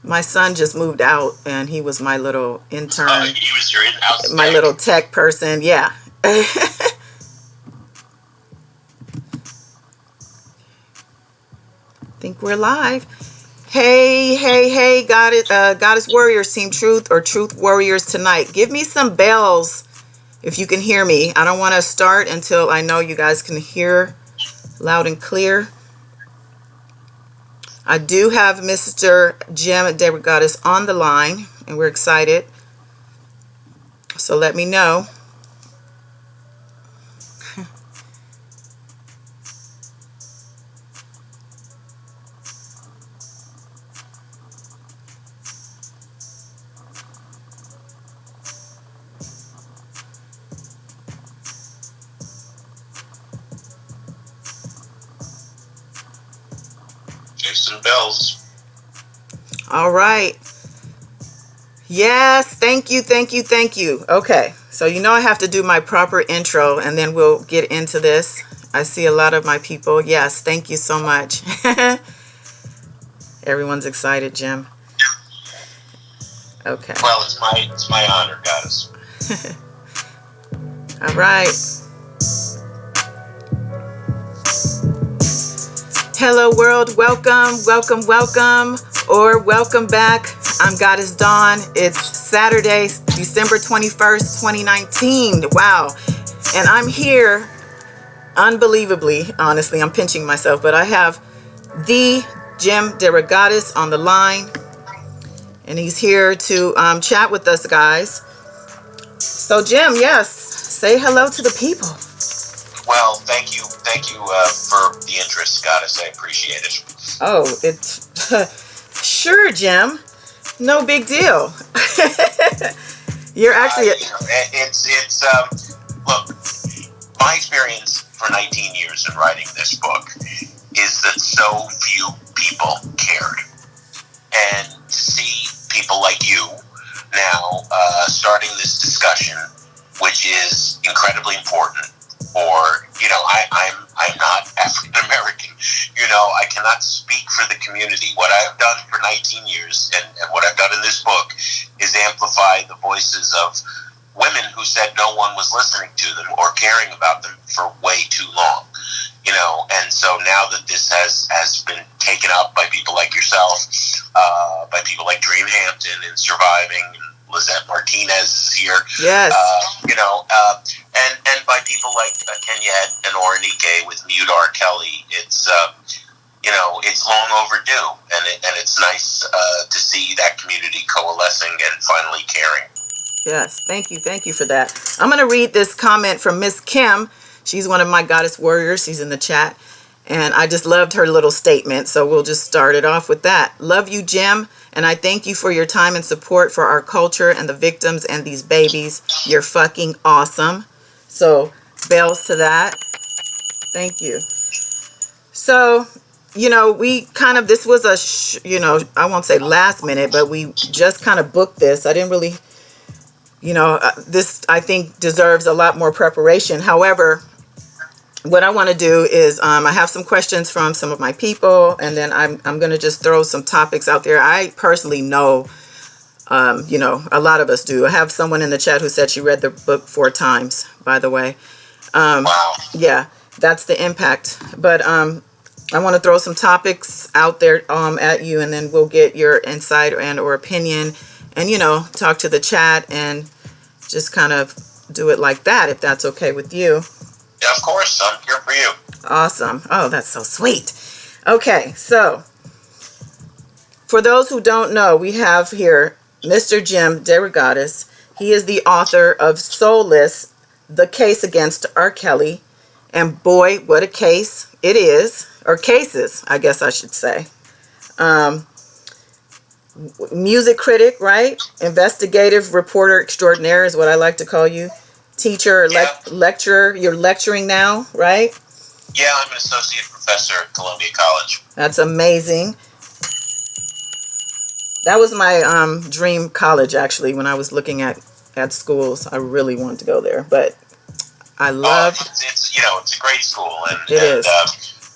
My son just moved out, and he was my little intern. He was your in-house my tech. little tech person. Yeah. Think we're live. Hey, Goddess Warriors, Team Truth or Truth Warriors tonight. Give me some bells if you can hear me. I don't want to start until I know you guys can hear loud and clear. I do have Mr. Jim Derogatis on the line, and we're excited. So let me know. Jason Bells. All right. Yes, thank you. Okay, so you know I have to do my proper intro, and then we'll get into this. I see a lot of my people. Yes, thank you so much. Everyone's excited, Jim. Okay. Well, it's my honor, Goddess. All right. Hello world, welcome, or welcome back. I'm Goddess Dawn. It's Saturday, December 21st, 2019. Wow. And I'm here, unbelievably, honestly, I'm pinching myself, but I have the Jim Derogatis on the line, and he's here to chat with us, guys. So Jim, yes, say hello to the people. Well, thank you for the interest, Goddess. I appreciate it. Oh, it's sure, Jim. No big deal. You're actually it's look, my experience for 19 years in writing this book is that so few people cared, and to see people like you now starting this discussion, which is incredibly important. Or, I'm not African American. I cannot speak for the community. What I have done for 19 years and what I've done in this book is amplify the voices of women who said no one was listening to them or caring about them for way too long. And so now that this has been taken up by people like yourself, by people like Dream Hampton in Surviving, Lizette Martinez is here. Yes. And by people like Kenya and Oranike with Mute R. Kellyy, it's long overdue, and it's nice to see that community coalescing and finally caring. Yes, thank you for that. I'm going to read this comment from Miss Kim. She's one of my Goddess Warriors. She's in the chat, and I just loved her little statement, so we'll just start it off with that. Love you, Jim. And I thank you for your time and support for our culture and the victims and these babies. You're fucking awesome. So, bells to that. Thank you. So, we kind of, this was I won't say last minute, but we just kind of booked this. I didn't really, this I think deserves a lot more preparation. However, what I want to do is I have some questions from some of my people, and then I'm going to just throw some topics out there. I personally know, a lot of us do. I have someone in the chat who said she read the book 4 times, by the way. Wow. Yeah, that's the impact. But I want to throw some topics out there at you, and then we'll get your insight and or opinion, and, talk to the chat and just kind of do it like that, if that's okay with you. Yeah, of course. I'm here for you. Awesome. Oh, that's so sweet. Okay, so for those who don't know, we have here Mr. Jim Derogatis. He is the author of Soulless, The Case Against R. Kellyy. And boy, what a case it is. Or cases, I guess I should say. Music critic, right? Investigative reporter extraordinaire is what I like to call you. Teacher or lecturer. You're lecturing now, right? Yeah, I'm an associate professor at Columbia College. That's amazing. That was my dream college, actually, when I was looking at schools. I really wanted to go there, but I love... It's a great school. And it is.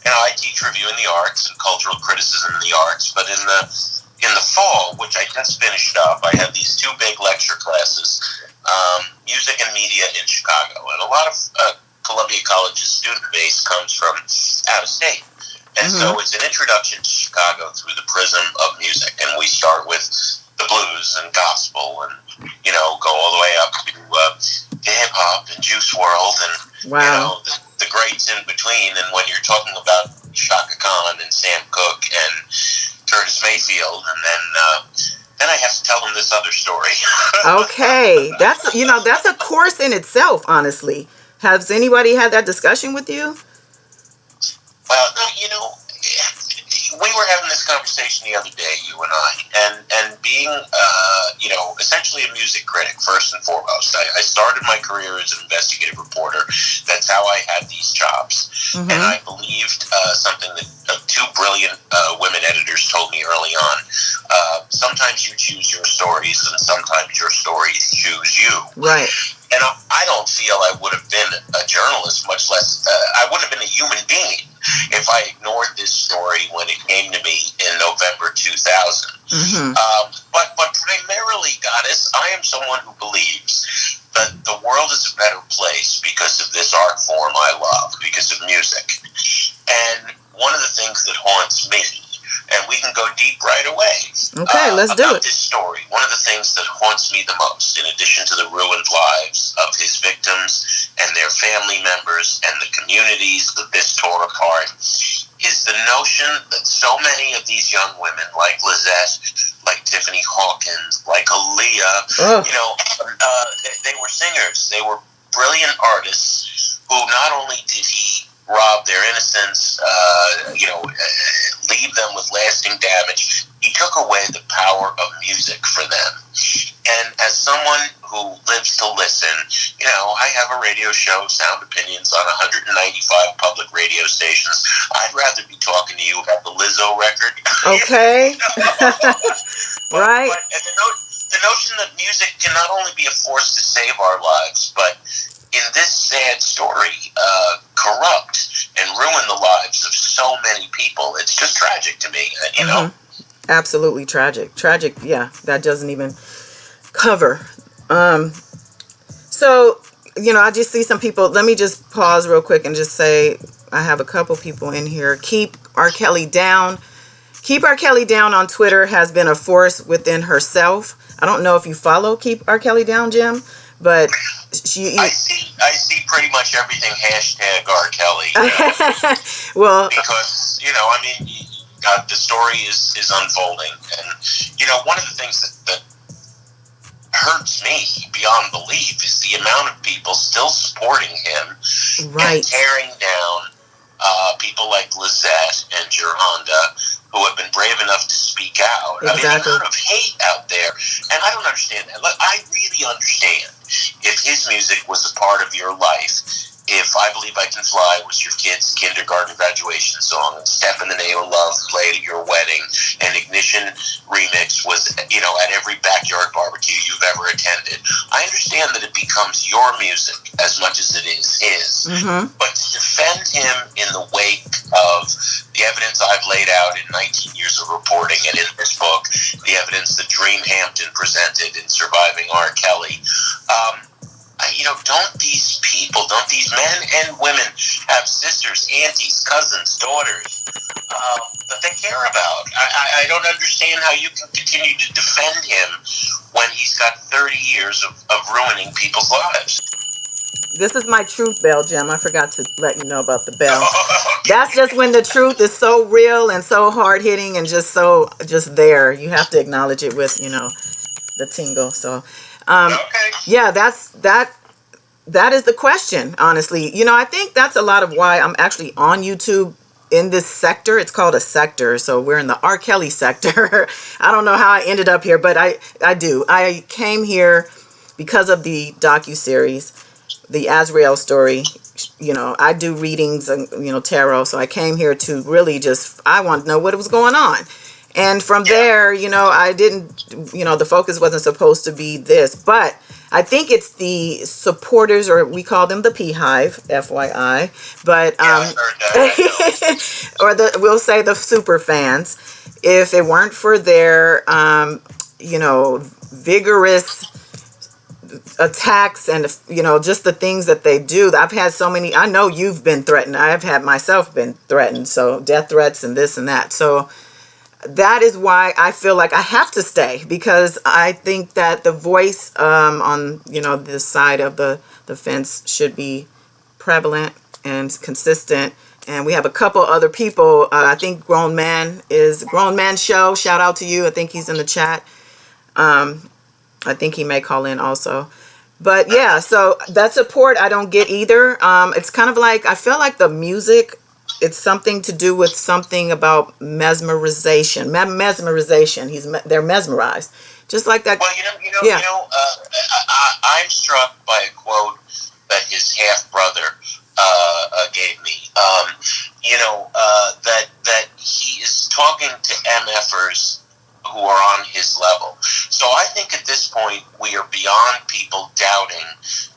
I teach review in the arts and cultural criticism in the arts, but in the in the fall, which I just finished up, I have these 2 big lecture classes, music and media in Chicago. And a lot of Columbia College's student base comes from out of state. And so it's an introduction to Chicago through the prism of music. And we start with the blues and gospel and, go all the way up to hip-hop and Juice WRLD and, the greats in between. And when you're talking about Shaka Khan and Sam Cooke and Curtis Mayfield, and then I have to tell them this other story. Okay, that's a course in itself. Honestly, has anybody had that discussion with you? Well, we were having this conversation the other day, you and I, and being, essentially a music critic first and foremost. I started my career as an investigative reporter. That's how I had these jobs, and I believed something that 2 brilliant women editors told me early on. Sometimes you choose your stories, and sometimes your stories choose you. Right. And I don't feel I would have been a journalist, much less I would have been a human being if I ignored this story when it came to me in November 2000. But primarily, Goddess, I am someone who believes that the world is a better place because of this art form I love, because of music. And one of the things that haunts me, and we can go deep right away. Okay, let's do it. This story, one of the things that haunts me the most, in addition to the ruined lives of his victims and their family members and the communities that this tore apart, is the notion that so many of these young women, like Lizette, like Tiffany Hawkins, like Aaliyah, they were singers. They were brilliant artists who not only did he rob their innocence, leave them with lasting damage, he took away the power of music for them. And as someone who lives to listen, I have a radio show, Sound Opinions, on 195 public radio stations. I'd rather be talking to you about the Lizzo record. Okay. Right. But the notion that music can not only be a force to save our lives, but in this sad story, corrupt and ruin the lives of so many people. It's just tragic to me, Absolutely tragic. Tragic, yeah, that doesn't even cover. So, I just see some people. Let me just pause real quick and just say, I have a couple people in here. Keep R. Kellyy down. Keep R. Kellyy down on Twitter has been a force within herself. I don't know if you follow Keep R. Kellyy down, Jim, but I see pretty much everything hashtag R. Kellyy. Well, because the story is unfolding, and one of the things that hurts me beyond belief is the amount of people still supporting him, right, and tearing down people like Lizette and Gerhonda, who have been brave enough to speak out. Exactly. I mean, the amount of hate out there, and I don't understand that. Look, I really understand if his music was a part of your life. If I Believe I Can Fly was your kid's kindergarten graduation song, and Step in the Name of Love played at your wedding, and Ignition Remix was, at every backyard barbecue you've ever attended, I understand that it becomes your music as much as it is his. But to defend him in the wake of the evidence I've laid out in 19 years of reporting and in this book, the evidence that Dream Hampton presented in Surviving R. Kelly, don't these men and women have sisters, aunties, cousins, daughters that they care about? I don't understand how you can continue to defend him when he's got 30 years of ruining people's lives. This is my truth bell, Jim. I forgot to let you know about the bell. That's just when the truth is so real and so hard-hitting and just there. You have to acknowledge it with, the tingle. So, yeah, that is the question, honestly. I think that's a lot of why I'm actually on YouTube in this sector. It's called a sector, so we're in the R. Kelly sector. I don't know how I ended up here, but I do. I came here because of the docuseries, the Azrael story. I do readings and, tarot, so I came here to really I want to know what was going on. And from there, I didn't, the focus wasn't supposed to be this, but I think it's the supporters, or we call them the P Hive, FYI, but, or we'll say the super fans. if it weren't for their, vigorous attacks and, just the things that they do. I've had so many, I know you've been threatened. I've had myself been threatened. So death threats and this and that. So that is why I feel like I have to stay, because I think that the voice on, this side of the fence should be prevalent and consistent. And we have a couple other people. I think Grown Man Show. Shout out to you. I think he's in the chat. I think he may call in also. But yeah, so that support I don't get either. It's kind of like, I feel like the music, it's something to do with something about mesmerization. They're mesmerized, just like that. Well, I'm struck by a quote that his half brother gave me. That he is talking to MFers who are on his level. So I think at this point we are beyond people doubting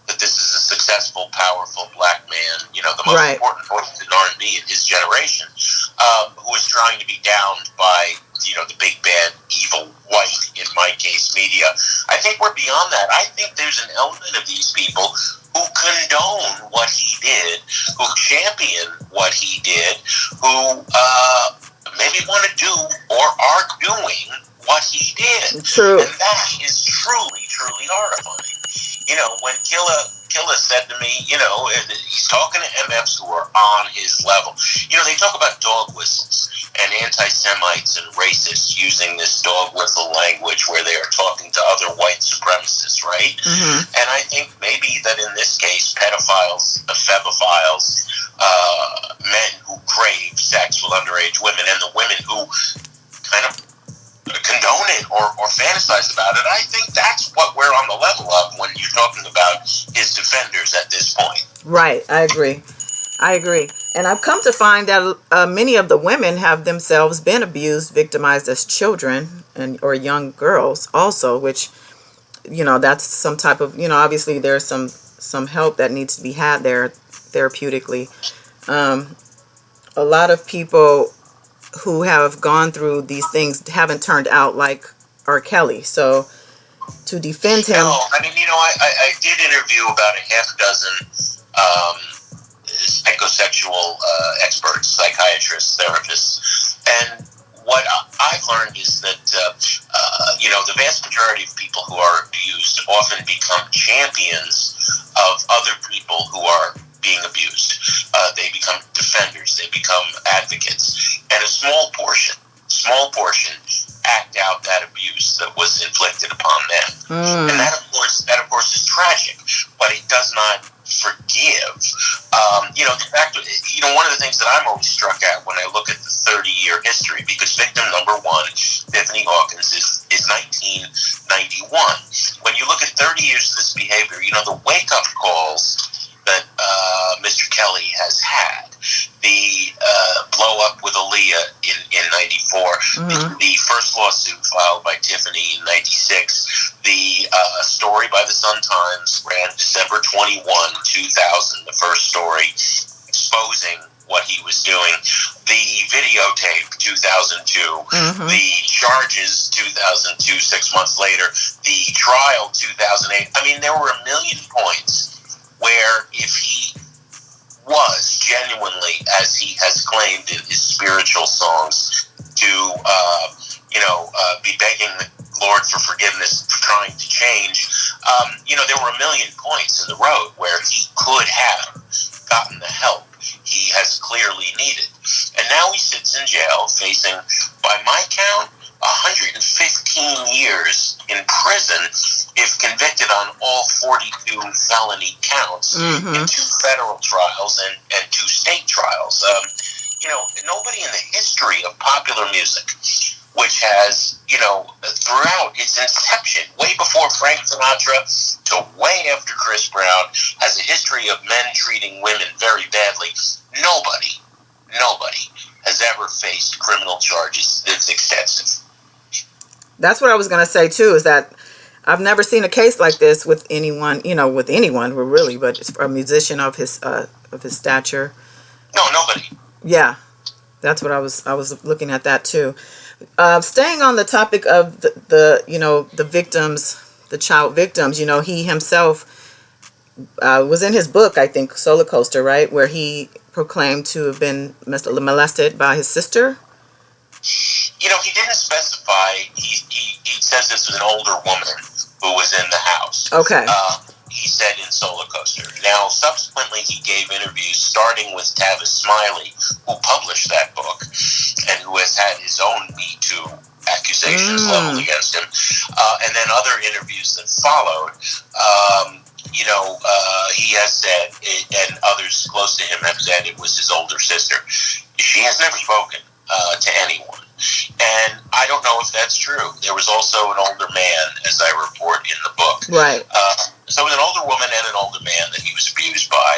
that this is a successful, powerful black man, the most important voice in R&B in his generation, who is trying to be downed by, the big bad evil white, in my case, media. I think we're beyond that. I think there's an element of these people who condone what he did, who champion what he did, who maybe want to do or are doing what he did. True. And that is truly, truly horrifying. When Killa said to me, he's talking to MFs who are on his level. They talk about dog whistles and anti-Semites and racists using this dog whistle language where they are talking to other white supremacists, right? Mm-hmm. And I think maybe that in this case, pedophiles, femophiles, men who crave sex with underage women, and the women who kind of condone it or fantasize about it, I think that's what we're on the level of when you're talking about his defenders at this point. Right, I agree. And I've come to find that many of the women have themselves been abused, victimized as children or young girls also, which, that's some type of, obviously there's some help that needs to be had there therapeutically. A lot of people who have gone through these things haven't turned out like R. Kelly. So to defend him... No, I did interview about a half dozen psychosexual experts, psychiatrists, therapists, and what I've learned is that, the vast majority of people who are abused often become champions of other people who are being abused. They become defenders, they become advocates, and a small portion act out that abuse that was inflicted upon them. And that of course is tragic, but it does not forgive. The fact that, one of the things that I'm always struck at when I look at the 30-year history, because victim number one, Tiffany Hawkins, is 1991. When you look at 30 years of this behavior, the wake-up calls that Mr. Kellyy has had, the blow up with Aaliyah in 94, the first lawsuit filed by Tiffany in 96, the story by the Sun-Times ran December 21, 2000, the first story exposing what he was doing, the videotape 2002, the charges 2002, 6 months later, the trial 2008. I mean, there were a million points where if he was genuinely, as he has claimed in his spiritual songs, to be begging the Lord for forgiveness, for trying to change, there were a million points in the road where he could have gotten the help he has clearly needed. And now he sits in jail facing, by my count, 115 years in prison if convicted on all 42 felony counts in 2 federal trials and 2 state trials. Nobody in the history of popular music, which has, throughout its inception, way before Frank Sinatra to way after Chris Brown, has a history of men treating women very badly. Nobody has ever faced criminal charges that's extensive. That's what I was going to say, too, is that I've never seen a case like this with anyone, really, but it's a musician of his stature. No, nobody. Yeah, that's what I was looking at that, too. Staying on the topic of the victims, the child victims, he himself was in his book, I think, Solar Coaster, right, where he proclaimed to have been molested by his sister. He didn't specify. He says this was an older woman who was in the house. Okay. He said in Solar Coaster. Now, subsequently, he gave interviews starting with Tavis Smiley, who published that book and who has had his own Me Too accusations leveled against him, and then other interviews that followed. He has said, and others close to him have said, it was his older sister. She has never spoken to anyone. And I don't know if that's true. There was also an older man, as I report in the book. Right. So it was an older woman and an older man that he was abused by,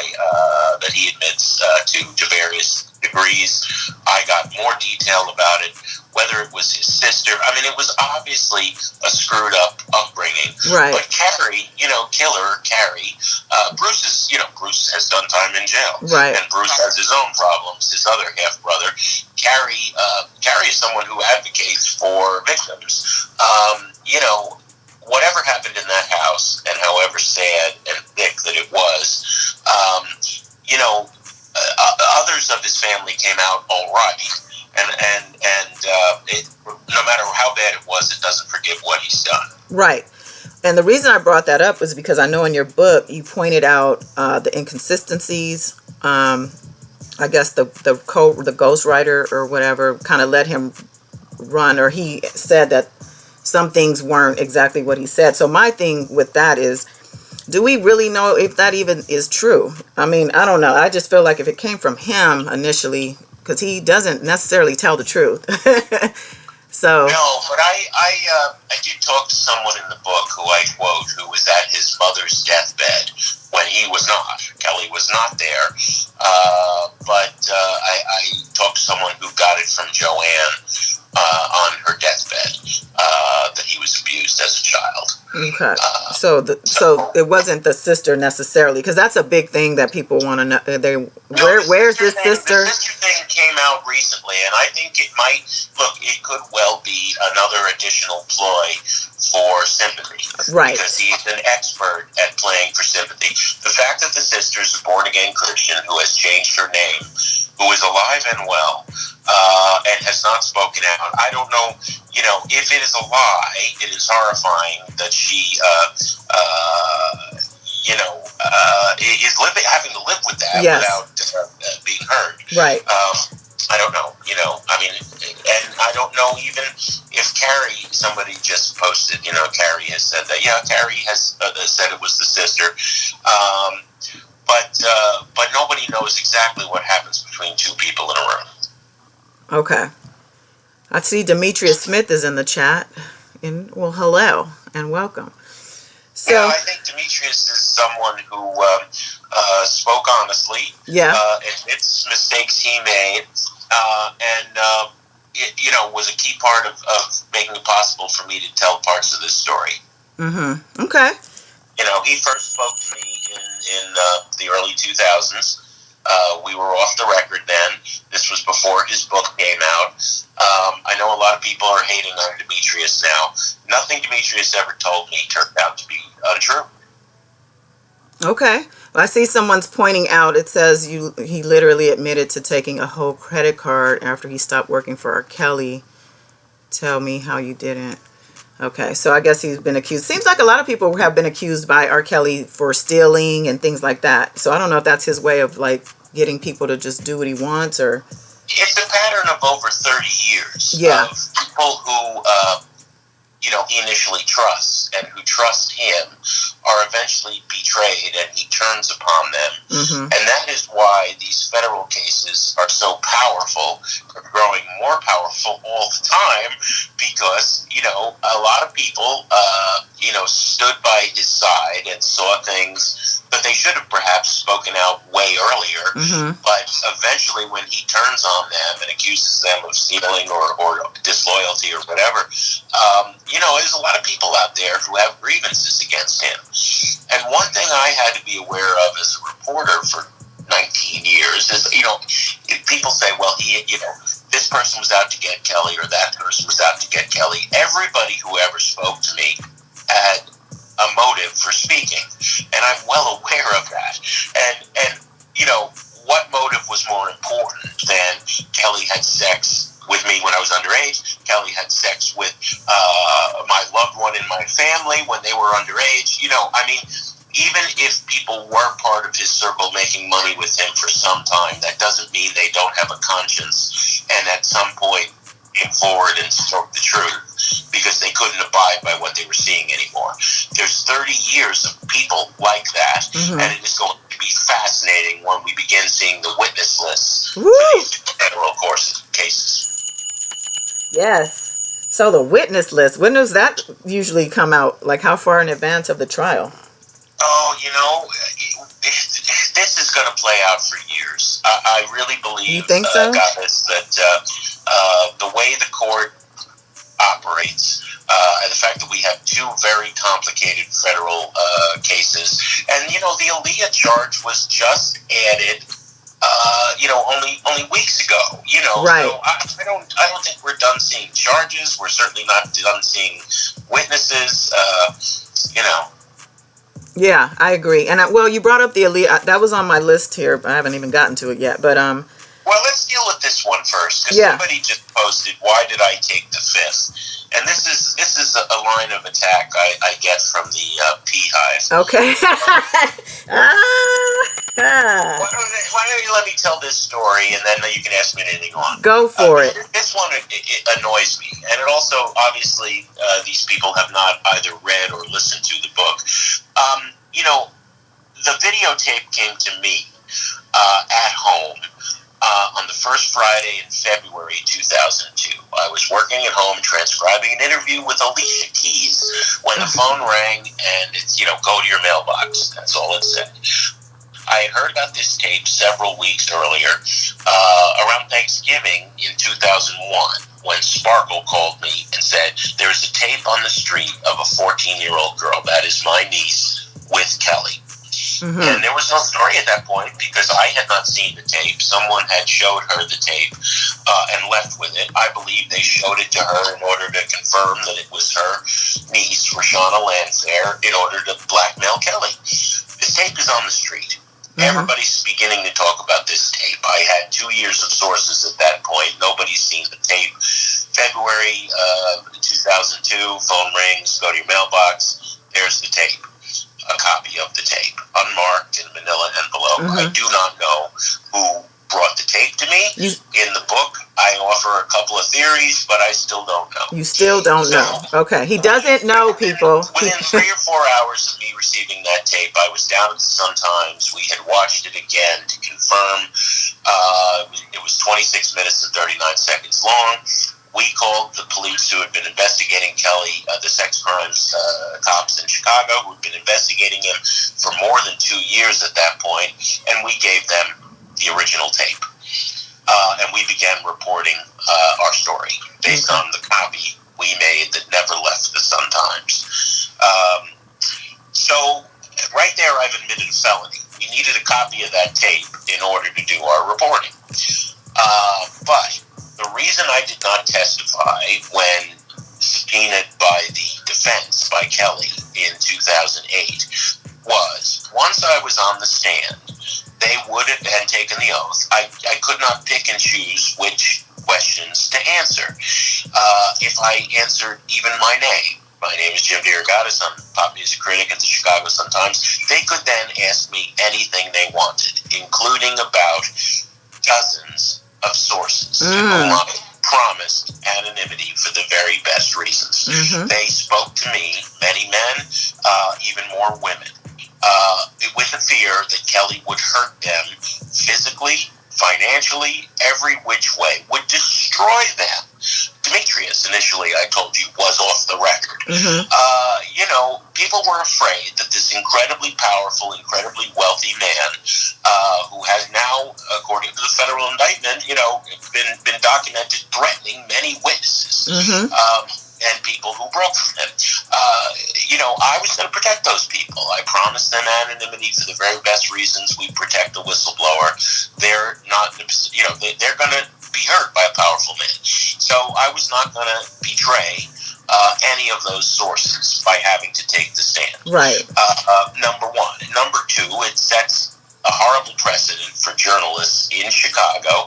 that he admits to various degrees. I got more detail about it, whether it was his sister. I mean, it was obviously a screwed up upbringing. Right. But Carrie, killer Carrie, Bruce has done time in jail. Right. And Bruce has his own problems, his other half-brother. Carrie is someone who advocates for victims. Whatever happened in that house, and however sad and thick that it was, others of his family came out all right. And no matter how bad it was, it doesn't forgive what he's done. Right. And the reason I brought that up was because I know in your book you pointed out the inconsistencies. I guess the ghostwriter or whatever kind of let him run, or he said that some things weren't exactly what he said. So my thing with that is, do we really know if that even is true? I mean, I don't know. I just feel like if it came from him initially, because he doesn't necessarily tell the truth. So no, but I did talk to someone in the book who I quote, who was at his mother's deathbed when he was not. Kelly was not there. But I talked to someone who got it from Joanne on her deathbed, that he was abused as a child. Okay. So it wasn't the sister necessarily, because that's a big thing that people want to know. Where's this sister? The sister thing came out recently, and I think it could well be another additional ploy for sympathy. Right. Because he's an expert at playing for sympathy. The fact that the sister is a born-again Christian who has changed her name, who is alive and well, and has not spoken out. I don't know, if it is a lie, it is horrifying that she, is having to live with that. Yes. Without being heard. Right. I don't know, and I don't know even if Carrie, somebody just posted, Carrie has said that, Carrie has said it was the sister, but nobody knows exactly what happens between two people in a room. Okay. I see Demetrius Smith is in the chat. Well, hello and welcome. So I think Demetrius is someone who spoke honestly. Yeah. Admits mistakes he made, and was a key part of making it possible for me to tell parts of this story. Mm-hmm. Okay. He first spoke to me in the early 2000s. We were off the record then. This was before his book came out. I know a lot of people are hating on Demetrius now. Nothing Demetrius ever told me turned out to be untrue. Okay. Well, I see someone's pointing out, it says he literally admitted to taking a whole credit card after he stopped working for R. Kelly. Tell me how you didn't. Okay, so I guess he's been accused. Seems like a lot of people have been accused by R. Kelly for stealing and things like that. So I don't know if that's his way of getting people to just do what he wants, or... It's a pattern of over 30 years. Yeah. Of people who, he initially trusts and who trust him are eventually betrayed, and he turns upon them. Mm-hmm. And that is why these federal cases are so powerful, are growing more powerful all the time, because, a lot of people, stood by his side and saw things that they should have perhaps spoken out way earlier. Mm-hmm. But eventually when he turns on them and accuses them of stealing or disloyalty or whatever, there's a lot of people out there who have grievances against him. And one thing I had to be aware of as a reporter for 19 years is, people say, well, this person was out to get Kelly or that person was sex with my loved one in my family when they were underage. I mean, even if people were part of his circle making money with him for some time, that doesn't mean they don't have a conscience and at some point came forward and spoke the truth because they couldn't abide by what they were seeing anymore. There's 30 years of people like that, and it is going to be fascinating when we begin seeing the witness lists for these federal cases. Yes. So the witness list, when does that usually come out? Like how far in advance of the trial? Oh, this is going to play out for years. I really believe, you think so? Goddess, that the way the court operates, and the fact that we have two very complicated federal cases, and the Aaliyah charge was just added, only weeks ago. Right. So I don't think we're done seeing charges. We're certainly not done seeing witnesses. Yeah, I agree. And you brought up the Aaliyah. That was on my list here, but I haven't even gotten to it yet. But well, let's deal with this one first, because somebody just posted, "Why did I take the fifth?" And this is a line of attack I get from the Pea Hive. Okay. Why don't you let me tell this story, and then you can ask me anything on. Go for it. This one it annoys me, and it also obviously these people have not either read or listened to the book. The videotape came to me at home on the first Friday in February 2002. I was working at home transcribing an interview with Alicia Keys when the phone rang, and it's, go to your mailbox. That's all it said. I had heard about this tape several weeks earlier, around Thanksgiving in 2001, when Sparkle called me and said, "There's a tape on the street of a 14-year-old girl, that is my niece, with Kellyy." And there was no story at that point because I had not seen the tape. Someone had showed her the tape and left with it. I believe they showed it to her in order to confirm that it was her niece, Rashana Landfair, in order to blackmail Kellyy. This tape is on the street. Everybody's beginning to talk about this tape. I had 2 years of sources at that point. Nobody's seen the tape. February 2002, phone rings, go to your mailbox. There's the tape. A copy of the tape, unmarked in a manila envelope. I do not know who brought the tape to me. In the book, I offer a couple of theories, but I still don't know. You still don't know. Okay. He doesn't know, people. Within 3 or 4 hours of me receiving that tape, I was down at the Sun-Times. We had watched it again to confirm. It was 26 minutes and 39 seconds long. We called the police who had been investigating Kellyy, the sex crimes cops in Chicago, who had been investigating him for more than 2 years at that point, and we gave them the original tape. And we began reporting our story based on the copy we made that never left the Sun-Times. So right there, I've admitted a felony. We needed a copy of that tape in order to do our reporting. But the reason I did not testify when subpoenaed by the defense, by Kellyy, in 2008, was once I was on the stand, they would have had taken the oath. I could not pick and choose which questions to answer. If I answered even my name is Jim Derogatis, I'm a pop music critic at the Chicago Sun-Times, they could then ask me anything they wanted, including about dozens of sources to whom I promised anonymity for the very best reasons. They spoke to me, many men, even more women, with the fear that Kellyy would hurt them physically, financially, every which way, would destroy them. Demetrius, initially, I told you, was off the record. People were afraid that this incredibly powerful, incredibly wealthy man, who has now, according to the federal indictment, been documented threatening many witnesses and people who broke from him. I was going to protect those people. I promised them anonymity for the very best reasons. We protect the whistleblower. They're not, they're going to be hurt by a powerful man. So I was not going to betray any of those sources by having to take the stand. Right. Number one. Number two, it sets a horrible precedent for journalists in Chicago.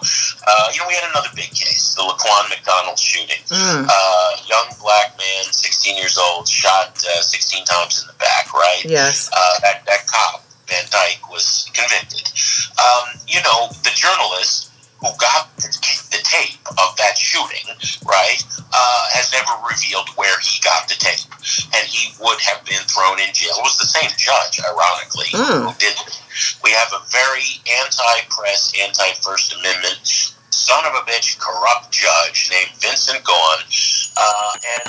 We had another big case, the Laquan McDonald shooting. Young black man, 16 years old, shot 16 times in the back, right? Yes. That cop, Van Dyke, was convicted. The journalist who got the tape of that shooting, right, has never revealed where he got the tape. And he would have been thrown in jail. It was the same judge, ironically, who did it. We have a very anti-press, anti-First Amendment, son of a bitch, corrupt judge named Vincent Gone, and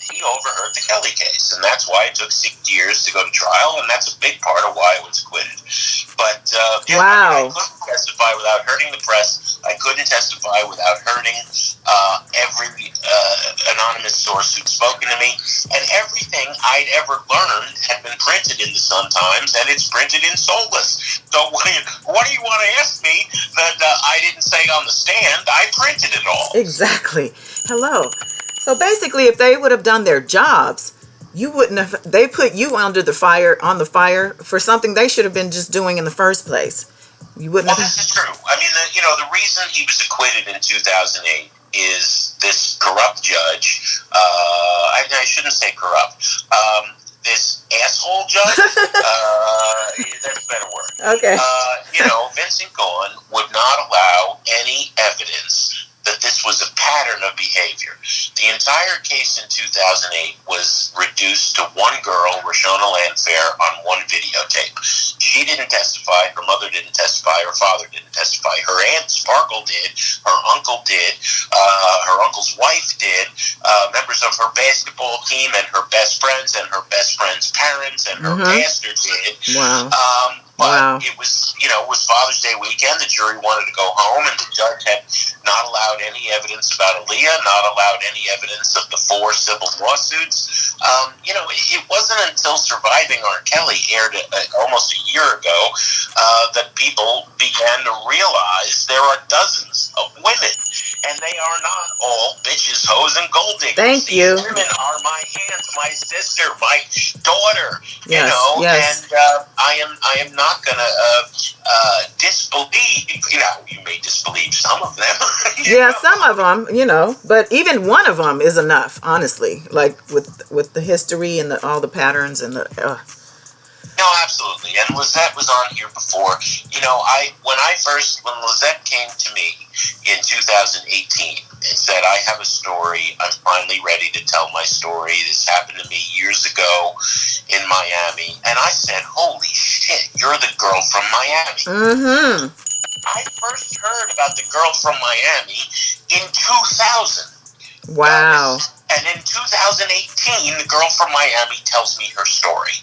he overheard the Kellyy case, and that's why it took 6 years to go to trial, and that's a big part of why it was acquitted. But I couldn't testify without hurting the press. I couldn't testify without hurting every anonymous source who'd spoken to me, and everything I'd ever learned had been printed in the Sun-Times, and it's printed in Soulless. So what do you want to ask me that I didn't say on the stand? I printed it all. Exactly. Hello. So basically, if they would have done their jobs, you wouldn't have. They put you on the fire for something they should have been just doing in the first place. You wouldn't have. This is true. I mean, the reason he was acquitted in 2008 is this corrupt judge. I shouldn't say corrupt. This asshole judge. That's a better word. Okay. Vincent Gone would not allow any evidence that this was a pattern of behavior. The entire case in 2008 was reduced to one girl, Roshona Landfair, on one videotape. She didn't testify, her mother didn't testify, her father didn't testify, her aunt Sparkle did, her uncle did, her uncle's wife did, members of her basketball team and her best friends parents and her pastor did. Wow. But it was Father's Day weekend. The jury wanted to go home, and the judge had not allowed any evidence about Aaliyah, not allowed any evidence of the 4 civil lawsuits. It wasn't until Surviving R. Kelly aired almost a year ago that people began to realize there are dozens of women, and they are not all bitches, hoes, and gold diggers. Thank you. These women are my aunt, my sister, my daughter. Yes, yes. And I am not going to disbelieve. You may disbelieve some of them. Some of them. But even one of them is enough, honestly. Like with the history and all the patterns and the. No, absolutely. And Lizette was on here before. When Lizette came to me in 2018 and said, I have a story, I'm finally ready to tell my story. This happened to me years ago in Miami. And I said, holy shit, you're the girl from Miami. Mm-hmm. I first heard about the girl from Miami in 2000. Wow. And in 2018, the girl from Miami tells me her story.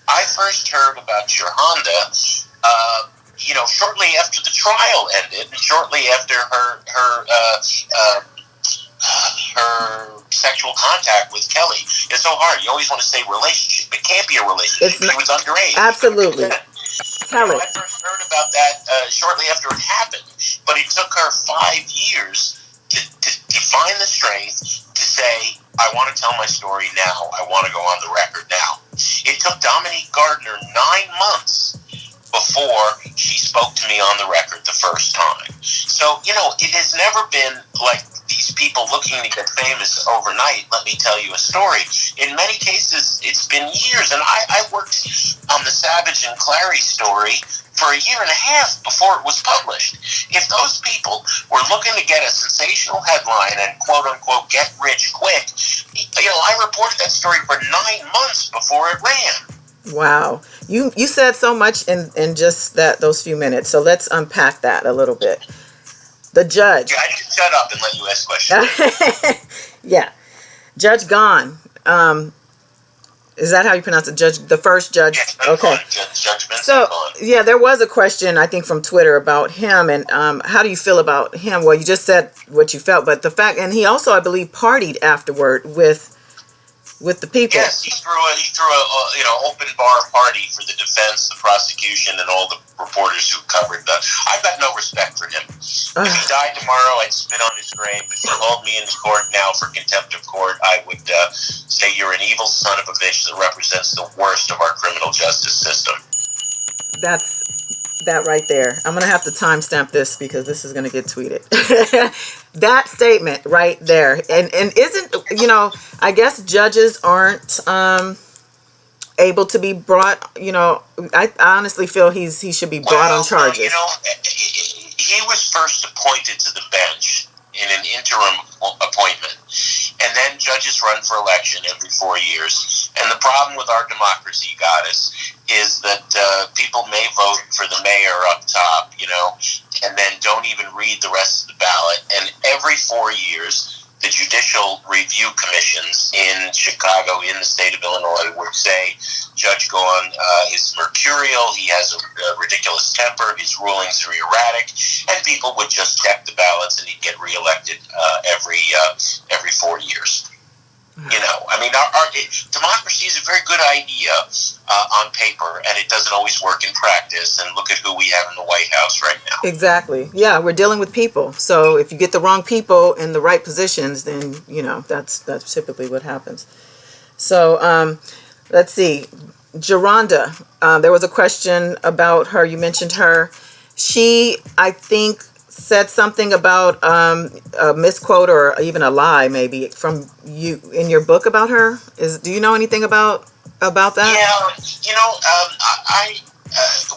I first heard about your Honda, shortly after the trial ended, and shortly after her sexual contact with Kellyy. It's so hard. You always want to say relationship. It can't be a relationship. She was underage. Absolutely. Kellyy. I first heard about that shortly after it happened, but it took her 5 years to find the strength to say, I want to tell my story now. I want to go on the record now. It took Dominique Gardner 9 months before she spoke to me on the record the first time. So, it has never been like these people looking to get famous overnight. Let me tell you a story. In many cases, it's been years. And I worked on the Savage and Clary story for a year and a half before it was published. If those people were looking to get a sensational headline and quote-unquote get rich quick, I reported that story for 9 months before it ran. Wow. You said so much in just those few minutes. So let's unpack that a little bit. The judge. Yeah, I can shut up and let you ask questions. Yeah. Judge Gone. Is that how you pronounce it? The first judge? Yes, okay. So, yeah, there was a question, I think, from Twitter about him. And how do you feel about him? Well, you just said what you felt. But the fact, and he also, I believe, partied afterward with the people. Yes, he threw a open bar party for the defense, the prosecution, and all the reporters who covered the. I've got no respect for him. If he died tomorrow, I'd spit on his grave. If he hauled me into court now for contempt of court, I would say you're an evil son of a bitch that represents the worst of our criminal justice system. That right there. I'm going to have to timestamp this because this is going to get tweeted. That statement right there. And isn't, I guess judges aren't able to be brought, I honestly feel he should be brought on charges. He was first appointed to the bench in an interim appointment. And then judges run for election every 4 years. And the problem with our democracy, Goddess, is that people may vote for the mayor up top, and then don't even read the rest of the ballot. And every 4 years, the judicial review commissions in Chicago, in the state of Illinois, would say Judge Gahn is mercurial, he has a ridiculous temper, his rulings are erratic, and people would just check the ballots and he'd get reelected every 4 years. Our democracy is a very good idea on paper, and it doesn't always work in practice. And look at who we have in the White House right now. Exactly. Yeah, we're dealing with people. So if you get the wrong people in the right positions, then that's typically what happens. So let's see, Geronda. There was a question about her. You mentioned her. She, I think, said something about a misquote or even a lie, maybe from you in your book about her. Do you know anything about that? Yeah, I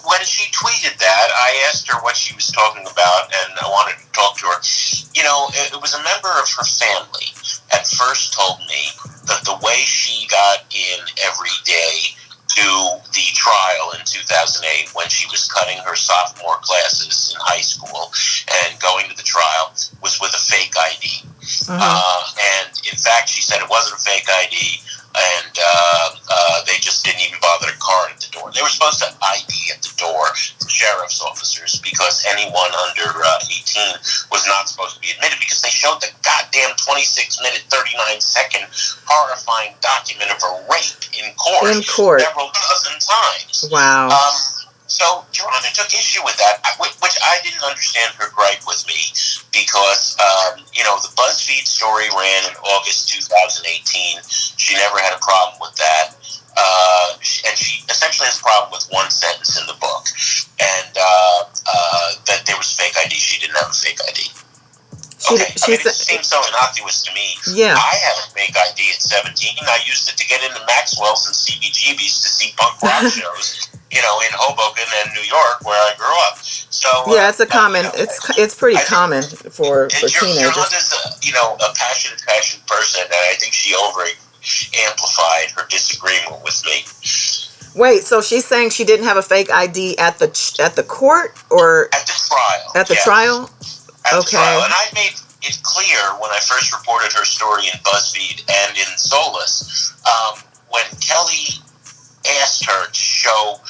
when she tweeted that, I asked her what she was talking about, and I wanted to talk to her. It was a member of her family at first told me that the way she got in every day to the trial in 2008 when she was cutting her sophomore classes in high school and going to the trial was with a fake ID. And in fact, she said it wasn't a fake ID, and they just didn't even bother to card at the door. They were supposed to ID at the door, the sheriff's officers, because anyone under 18 was not supposed to be admitted, because they showed the goddamn 26-minute, 39-second horrifying document of a rape in court. Several dozen times. Wow. So Geronda took issue with that, which I didn't understand her gripe with me, because, the BuzzFeed story ran in August 2018. She never had a problem with that. And she essentially has a problem with one sentence in the book, and that there was fake ID. She didn't have a fake ID. It seems so innocuous to me. Yeah. I had a fake ID at 17. I used it to get into Maxwell's and CBGB's to see punk rock shows, in Hoboken and New York, where I grew up. So yeah, it's a common. It's pretty common for teenagers. Geronda's a passionate person, and I think she amplified her disagreement with me. Wait, so she's saying she didn't have a fake ID at the court, or at the trial? At the trial. At the trial. And I made it clear when I first reported her story in BuzzFeed and in Soulless, when Kellyy asked her to show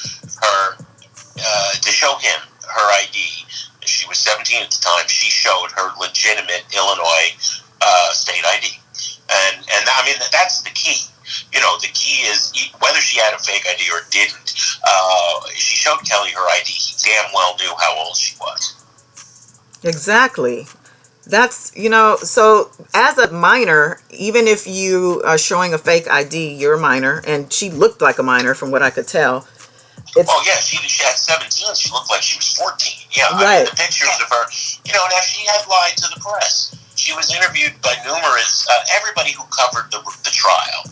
him her ID. She was 17 at the time. She showed her legitimate Illinois state ID, and I mean that's the key. The key is whether she had a fake ID or didn't. She showed Kellyy her ID. He damn well knew how old she was. Exactly. That's, so as a minor, even if you are showing a fake ID, you're a minor, and she looked like a minor from what I could tell. She had 17. She looked like she was 14. Yeah, right. I mean, the pictures of her, now she had lied to the press. She was interviewed by numerous, everybody who covered the trial,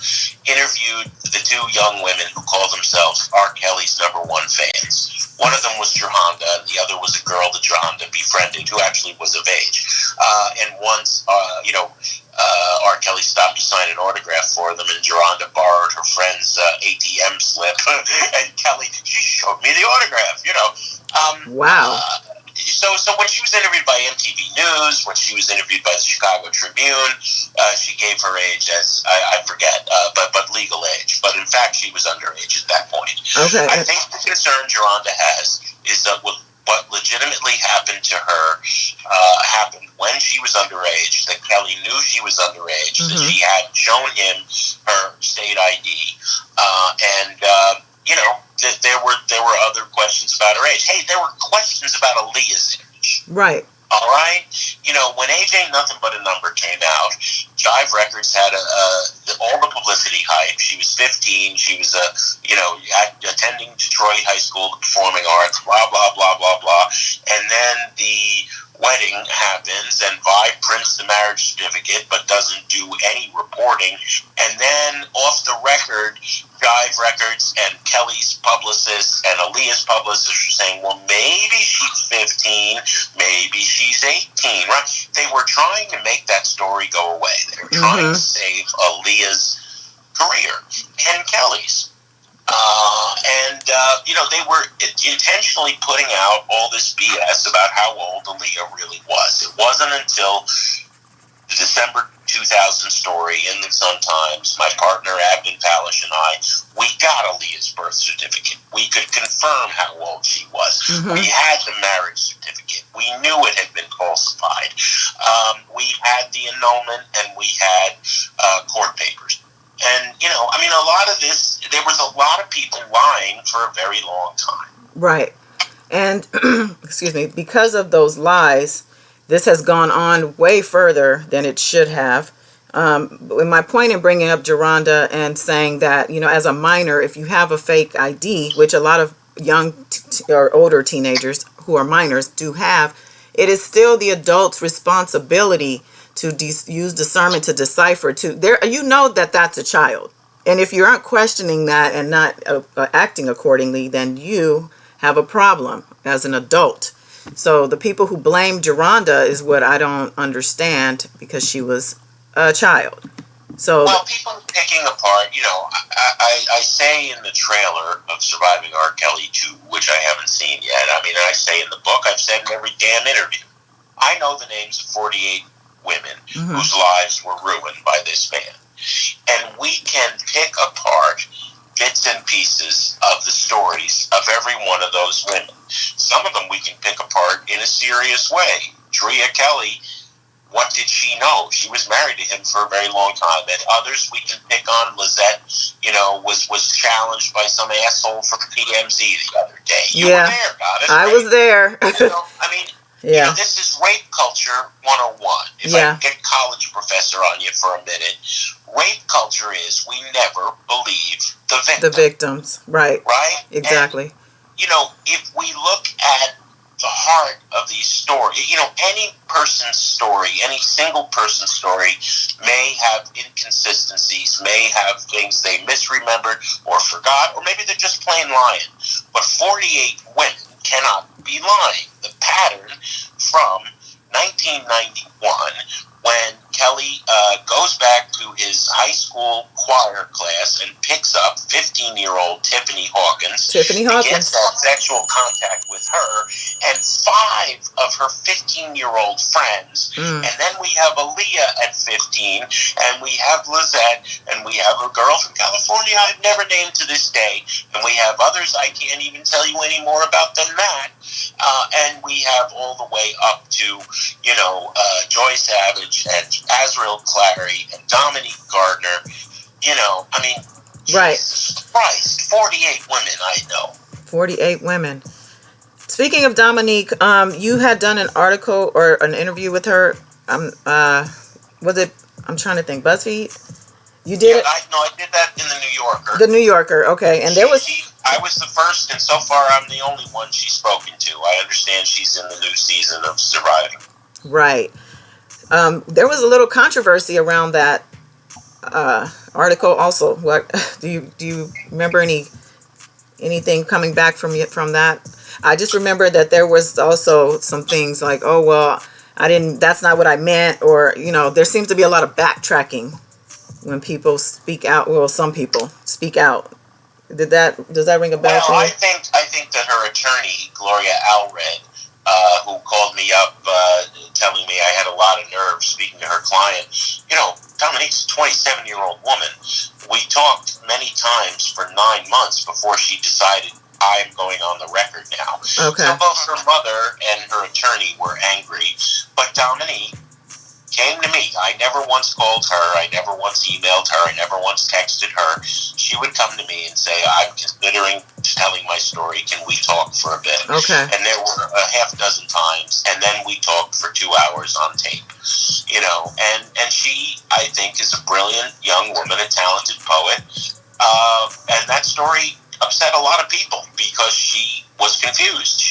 interviewed the two young women who called themselves R. Kelly's #1 fans. One of them was Geronda, and the other was a girl that Geronda befriended, who actually was of age. And once, R. Kelly stopped to sign an autograph for them, and Geronda borrowed her friend's ATM slip, and Kellyy, she showed me the autograph, Wow. So when she was interviewed by MTV News, when she was interviewed by the Chicago Tribune, she gave her age as, I forget, but legal age. But in fact, she was underage at that point. Okay. I think the concern Geronda has is that what legitimately happened to her happened when she was underage, that Kellyy knew she was underage, that she had shown him her state ID, and there were other questions about her age. Hey, there were questions about Aaliyah's age. Right. All right? When Age Ain't Nothing But a Number came out, Jive Records had all the publicity hype. She was was 15. She was attending Detroit High School of Performing Arts, blah, blah, blah, blah, blah. And then the wedding happens, and Vi prints the marriage certificate but doesn't do any reporting. And then off the record, Jive Records and Kelly's publicist and Aaliyah's publicist are saying, well, maybe she's 15, maybe she's 18, right? They were trying to make that story go away. They were trying to save Aaliyah's career and Kelly's. They were intentionally putting out all this BS about how old Aaliyah really was. It wasn't until the December 2000 story in the Sun-Times, my partner Abden Palish and I, we got Aaliyah's birth certificate. We could confirm how old she was. We had the marriage certificate. We knew it had been falsified. We had the annulment, and we had court papers. And, a lot of this, there was a lot of people lying for a very long time. Right. And, excuse me, because of those lies, this has gone on way further than it should have. My point in bringing up Geronda and saying that, as a minor, if you have a fake ID, which a lot of young or older teenagers who are minors do have, it is still the adult's responsibility to use discernment to decipher that that's a child. And if you aren't questioning that and not acting accordingly, then you have a problem as an adult. So the people who blame Geronda is what I don't understand, because she was a child. So, well, people picking apart, I say in the trailer of Surviving R. Kelly 2, which I haven't seen yet. I say in the book, I've said in every damn interview, I know the names of 48 women whose lives were ruined by this man. And we can pick apart bits and pieces of the stories of every one of those women. Some of them we can pick apart in a serious way. Drea Kelly, what did she know? She was married to him for a very long time. And others we can pick on. Lizette, was challenged by some asshole from PMZ the other day. You were there, Goddess. I was there. This is rape culture 101. If I can get college professor on you for a minute, rape culture is we never believe the victim. The victims, right. Right? Exactly. And, if we look at the heart of these stories, any person's story, any single person's story may have inconsistencies, may have things they misremembered or forgot, or maybe they're just plain lying. But 48 women cannot be lying. The pattern from 1991, when Kelly goes back to his high school choir class and picks up 15-year-old Tiffany Hawkins. Begins to have sexual contact with her and 5 of her 15-year-old friends. And then we have Aaliyah at 15, and we have Lizette, and we have a girl from California I've never named to this day, and we have others I can't even tell you any more about than that. And we have all the way up to, Joy Savage and Azriel Clary and Dominique Gardner. Right. Jesus Christ, 48 women I know. 48 women. Speaking of Dominique, you had done an article or an interview with her. Was it? I'm trying to think. BuzzFeed. You did it? I did that in the New Yorker. The New Yorker. Okay, and there was. I was the first, and so far I'm the only one she's spoken to. I understand she's in the new season of Surviving. Right. There was a little controversy around that article. Also, what do you remember anything coming back from that? I just remember that there was also some things like, oh well, that's not what I meant, or there seems to be a lot of backtracking when people speak out. Well, some people speak out. Does that ring a bell to you? I think that her attorney, Gloria Allred, who called me up telling me I had a lot of nerve speaking to her client. Dominique's a 27-year-old woman. We talked many times for 9 months before she decided I'm going on the record now. Okay. So both her mother and her attorney were angry, but Dominique came to me. I never once called her. I never once emailed her. I never once texted her. She would come to me and say, I'm considering telling my story. Can we talk for a bit? Okay. And there were a half dozen times, and then we talked for 2 hours on tape. And she, I think, is a brilliant young woman, a talented poet. story upset a lot of people because she was confused.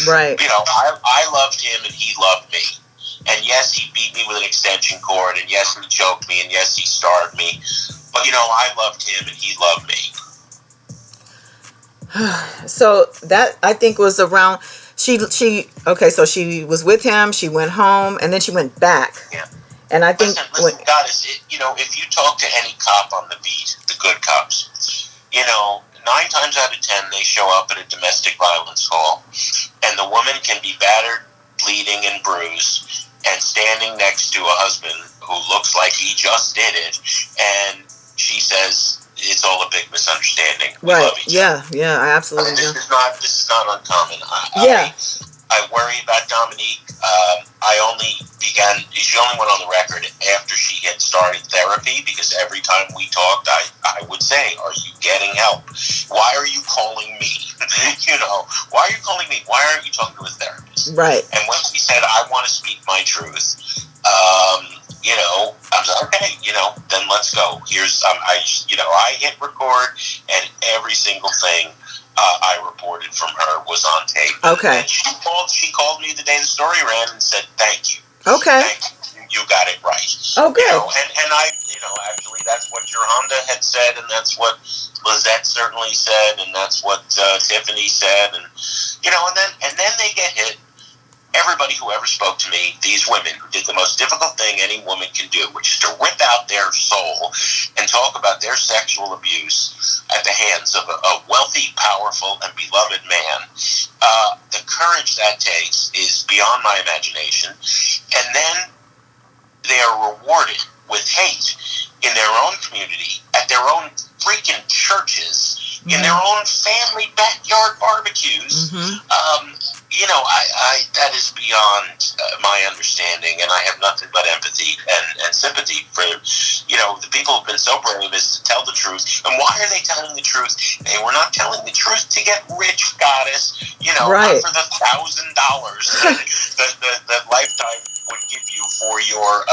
Right. I loved him and he loved me. And yes, he beat me with an extension cord, and yes, he choked me, and yes, he starved me. But, I loved him and he loved me. So that, I think, was around, okay, so she was with him, she went home, and then she went back. Yeah. And I think... Listen, Goddess, if you talk to any cop on the beat, the good cops, 9 times out of 10, they show up at a domestic violence call, and the woman can be battered, bleeding, and bruised, and standing next to a husband who looks like he just did it, and she says it's all a big misunderstanding. We right. love each other. Yeah, I absolutely do. This is not uncommon. I worry about Dominique. She only went on the record after she had started therapy, because every time we talked, I would say, are you getting help? Why are you calling me? Why are you calling me? Why aren't you talking to a therapist? Right. And when she said, I want to speak my truth, I was like, okay, then let's go. I hit record, and every single thing I reported from her was on tape. Okay. And she called me the day the story ran and said, thank you. Okay. Thank you. You got it right. Okay. And I, actually that's what your Honda had said, and that's what Lizette certainly said, and that's what Tiffany said, and and then they get hit. Everybody who ever spoke to me, these women who did the most difficult thing any woman can do, which is to rip out their soul and talk about their sexual abuse at the hands of a wealthy, powerful, and beloved man. The courage that takes is beyond my imagination. And then they are rewarded with hate in their own community, at their own freaking churches, in their own family backyard barbecues. That is beyond my understanding, and I have nothing but empathy and sympathy for, the people who've been so brave as to tell the truth. And why are they telling the truth? They were not telling the truth to get rich, Goddess, right. Not for the $1,000 that Lifetime would give you for your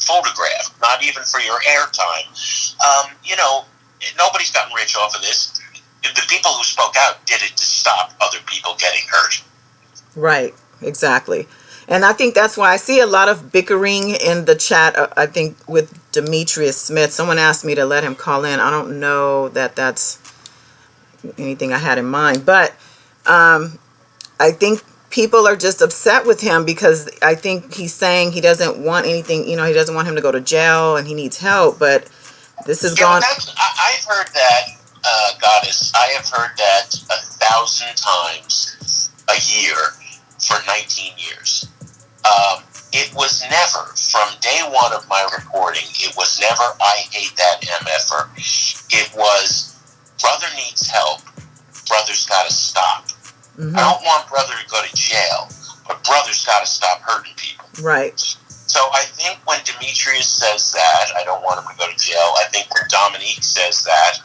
photograph, not even for your airtime. Nobody's gotten rich off of this. The people who spoke out did it to stop other people getting hurt. Right, exactly. And I think that's why I see a lot of bickering in the chat, I think, with Demetrius Smith. Someone asked me to let him call in. I don't know that that's anything I had in mind. But I think people are just upset with him because I think he's saying he doesn't want anything, he doesn't want him to go to jail and he needs help. But this is gone. I've heard that, Goddess. I have heard that 1,000 times a year for 19 years. It was never, from day one of my reporting, it was never, I hate that MFer. It was, brother needs help, brother's got to stop. I don't want brother to go to jail, but brother's got to stop hurting people. Right. So I think when Demetrius says that, I don't want him to go to jail, I think when Dominique says that,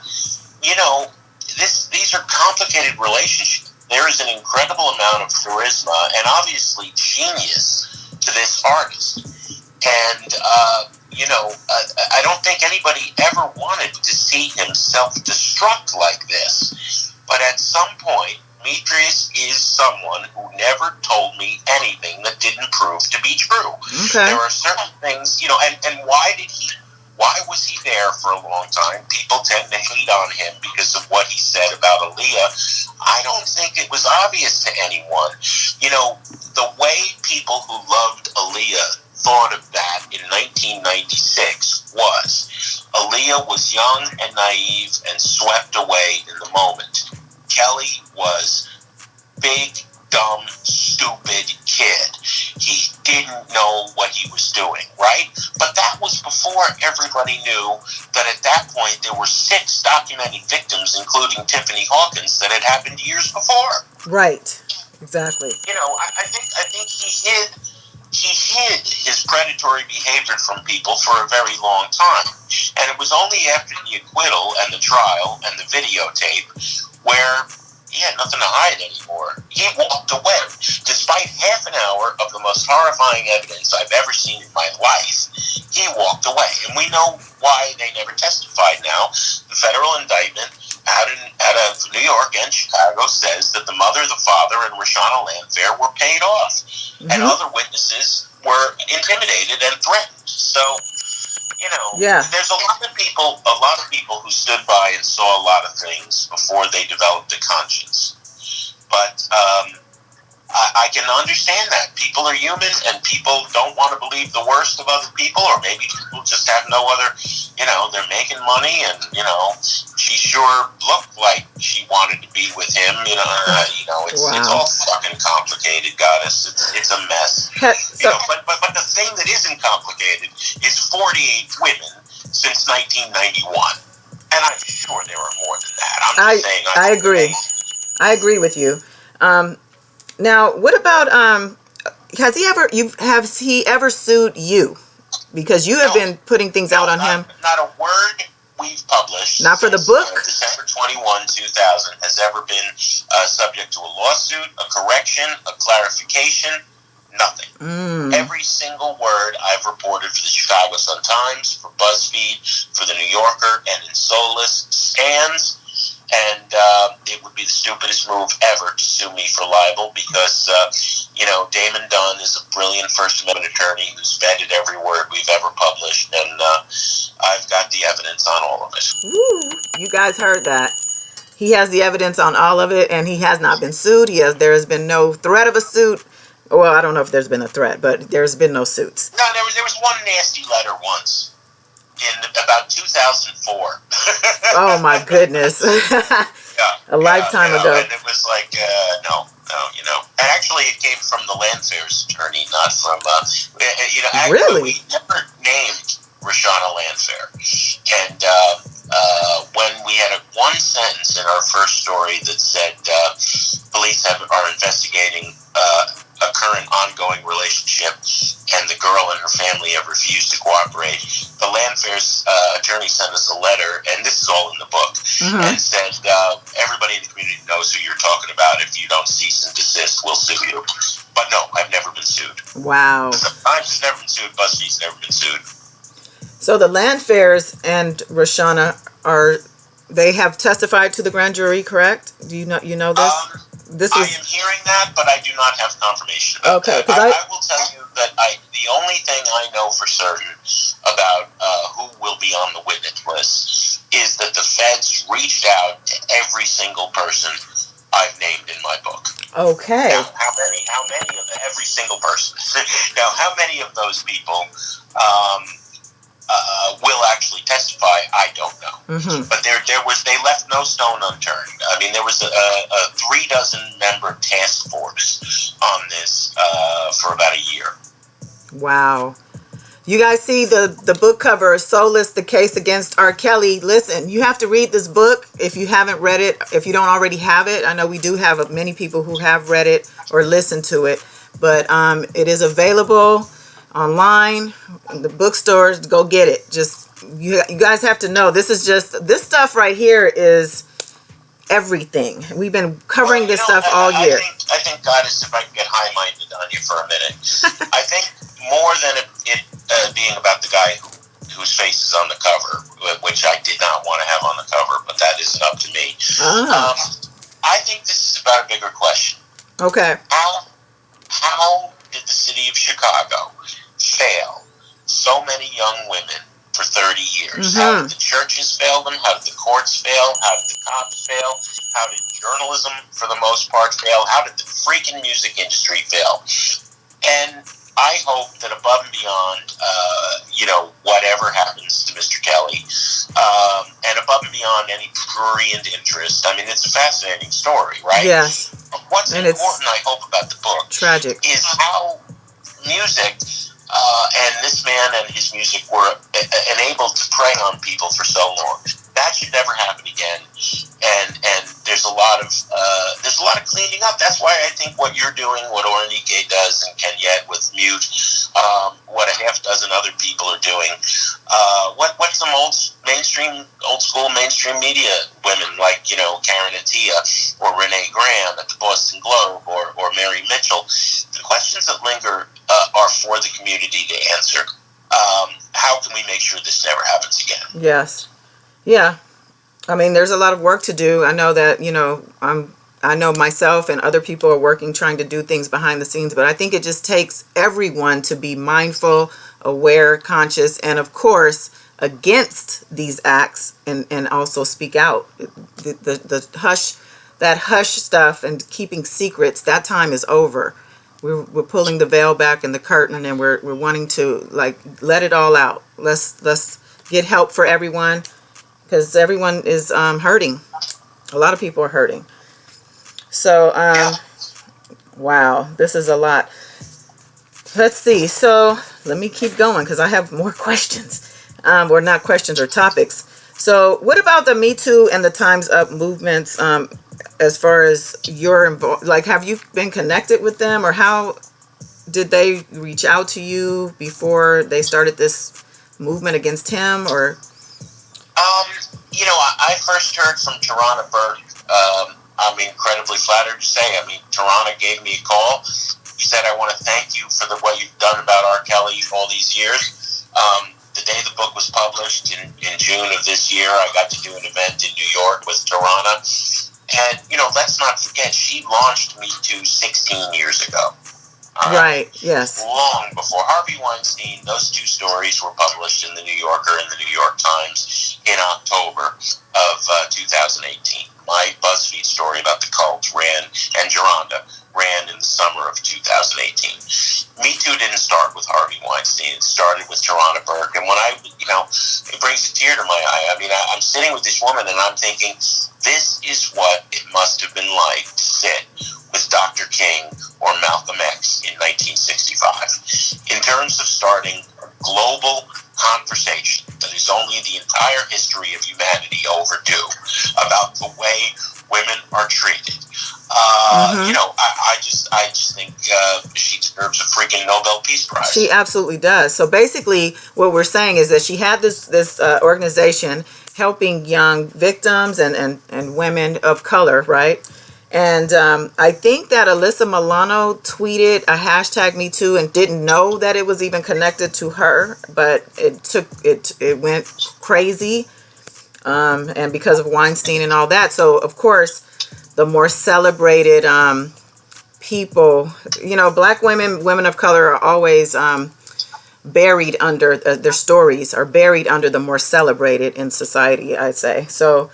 these are complicated relationships. There is an incredible amount of charisma and obviously genius to this artist. And, I don't think anybody ever wanted to see him self-destruct like this. But at some point, Demetrius is someone who never told me anything that didn't prove to be true. Okay. There are certain things, and why was he there for a long time? People tend to hate on him because of what he said about Aaliyah. I don't think it was obvious to anyone. The way people who loved Aaliyah thought of that in 1996 was Aaliyah was young and naive and swept away in the moment. Kellyy was big, dumb, stupid kid. He didn't know what he was doing, right? But that was before everybody knew that at that point there were 6 documented victims, including Tiffany Hawkins, that had happened years before. Right. Exactly. I think he hid his predatory behavior from people for a very long time. And it was only after the acquittal and the trial and the videotape where he had nothing to hide anymore. He walked away. Despite half an hour of the most horrifying evidence I've ever seen in my life, he walked away. And we know why they never testified now. The federal indictment had New York and Chicago says that the mother, the father, and Roshana Landfair were paid off, and other witnesses were intimidated and threatened. So, there's a lot of people who stood by and saw a lot of things before they developed a conscience. But I can understand that. People are human, and people don't want to believe the worst of other people, or maybe people just have no other, they're making money, and, she sure looked like she wanted to be with him, it's all fucking complicated, Goddess. It's a mess. But the thing that isn't complicated is 48 women since 1991. And I'm sure there are more than that. I'm just saying. I agree. I agree with you. Now, what about has he ever sued you? Because you have been putting things out on him. Not a word we've published. Not for the book. December 21, 2000 has ever been subject to a lawsuit, a correction, a clarification. Nothing. Every single word I've reported for the Chicago Sun-Times, for BuzzFeed, for the New Yorker, and in Soulless stands. And it would be the stupidest move ever to sue me for libel because, Damon Dunn is a brilliant First Amendment attorney who's vetted every word we've ever published, and I've got the evidence on all of it. Woo! You guys heard that. He has the evidence on all of it, and he has not been sued. There has been no threat of a suit. Well, I don't know if there's been a threat, but there's been no suits. No, there was one nasty letter once. In about 2004. Oh my goodness. A lifetime ago. And it was like, no. And actually it came from the Landfair's attorney, not from, actually really? We never named Roshana Landfair. And when we had one sentence in our first story that said police are investigating a current ongoing relationship, and the girl and her family have refused to cooperate. The Landfair's attorney sent us a letter, and this is all in the book, and said, everybody in the community knows who you're talking about. If you don't cease and desist, we'll sue you. But no, I've never been sued. Wow. The Times has never been sued. BuzzFeed's never been sued. So the Landfairs and Roshana they have testified to the grand jury, correct? Do you know this? I am hearing that, but I do not have confirmation about that. I will tell you that the only thing I know for certain about who will be on the witness list is that the feds reached out to every single person I've named in my book. Okay. Now, how many of every single person? Now, how many of those people will actually testify? I don't know. But they left no stone unturned. I mean, there was a 36 member task force on this for about a year. Wow. You guys see the book cover, Soulless, the case against R. Kelly. Listen, you have to read this book if you haven't read it, if you don't already have it. I know we do have many people who have read it or listened to it, but it is available online in the bookstores. Go get it. Just you guys have to know, this stuff right here is everything. We've been covering this stuff all year. I think, Goddess, if I can get high-minded on you for a minute, I think more than it being about the guy whose face is on the cover, which I did not want to have on the cover, but that isn't up to me. I think this is about a bigger question. Okay. How did the city of Chicago fail so many young women for 30 years? How did the churches fail them? How did the courts fail? How did the cops fail? How did journalism, for the most part, fail? How did the freaking music industry fail? And I hope that above and beyond, whatever happens to Mr. Kelly, and above and beyond any prurient interest, I mean, it's a fascinating story, right? Yes. What's important, I hope, about the book tragic is how music and this man and his music were enabled to prey on people for so long. That should never happen again. And there's a lot of cleaning up. That's why I think what you're doing, what Orenike does, and Kenyette with Mute, what a half dozen other people are doing. What's some old school mainstream media women like Karen Attia or Renee Graham at the Boston Globe or Mary Mitchell? The questions that linger are for the community to answer. How can we make sure this never happens again? Yes. Yeah. I mean, there's a lot of work to do. I know that, I know myself and other people are working, trying to do things behind the scenes, but I think it just takes everyone to be mindful, aware, conscious, and of course, against these acts, and also speak out. The hush, that hush stuff and keeping secrets, that time is over. We're pulling the veil back and the curtain, and we're wanting to let it all out. Let's get help for everyone, because everyone is hurting. A lot of people are hurting. So, wow, this is a lot. Let's see. So let me keep going because I have more questions. Or not questions, or topics. So what about the Me Too and the Time's Up movements, as far as your involved? Like, have you been connected with them, or how did they reach out to you before they started this movement against him? Or I first heard from Tarana Burke. I'm incredibly flattered to say. I mean, Tarana gave me a call. He said, "I want to thank you for what you've done about R. Kelly all these years." The day the book was published in June of this year, I got to do an event in New York with Tarana. And, let's not forget, she launched Me Too 16 years ago. Right, yes. Long before Harvey Weinstein. Those two stories were published in the New Yorker and the New York Times in October of 2018. My BuzzFeed story about the cult and Geronda ran in the summer of 2018. Me Too didn't start with Harvey Weinstein. It started with Tarana Burke. And when it brings a tear to my eye. I mean, I'm sitting with this woman and I'm thinking, this is what it must have been like to sit with Dr. King or Malcolm X in 1965. In terms of starting a global conversation that is only the entire history of humanity overdue about the way women are treated. I just think she deserves a freaking Nobel Peace Prize. She absolutely does. So basically, what we're saying is that she had this organization helping young victims and women of color, right? And I think that Alyssa Milano tweeted a hashtag Me Too and didn't know that it was even connected to her, but it went crazy, and because of Weinstein and all that. So of course, the more celebrated people, Black women of color are always buried under their stories are buried under the more celebrated in society, I'd say. So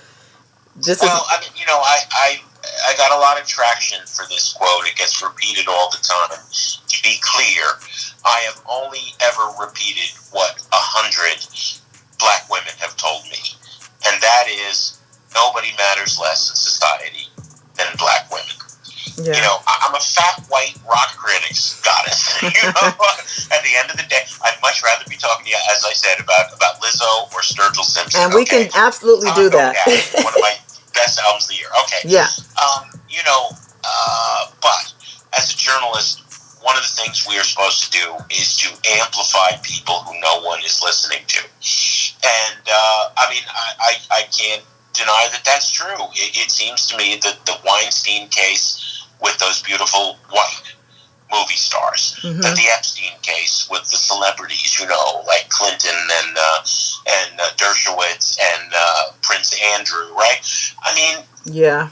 I got a lot of traction for this quote. It gets repeated all the time. To be clear, I have only ever repeated what 100 Black women have told me, and that is, nobody matters less in society than Black women. Yeah. I'm a fat white rock critics goddess. At the end of the day, I'd much rather be talking to you, as I said, about Lizzo or Sturgill Simpson. And we can absolutely do that. One of my best albums of the year. Okay. Yeah. But as a journalist, one of the things we are supposed to do is to amplify people who no one is listening to. And, I can't deny that that's true. It seems to me that the Weinstein case with those beautiful white movie stars, that the Epstein case with the celebrities, like Clinton and Dershowitz and Prince Andrew, right? I mean, yeah.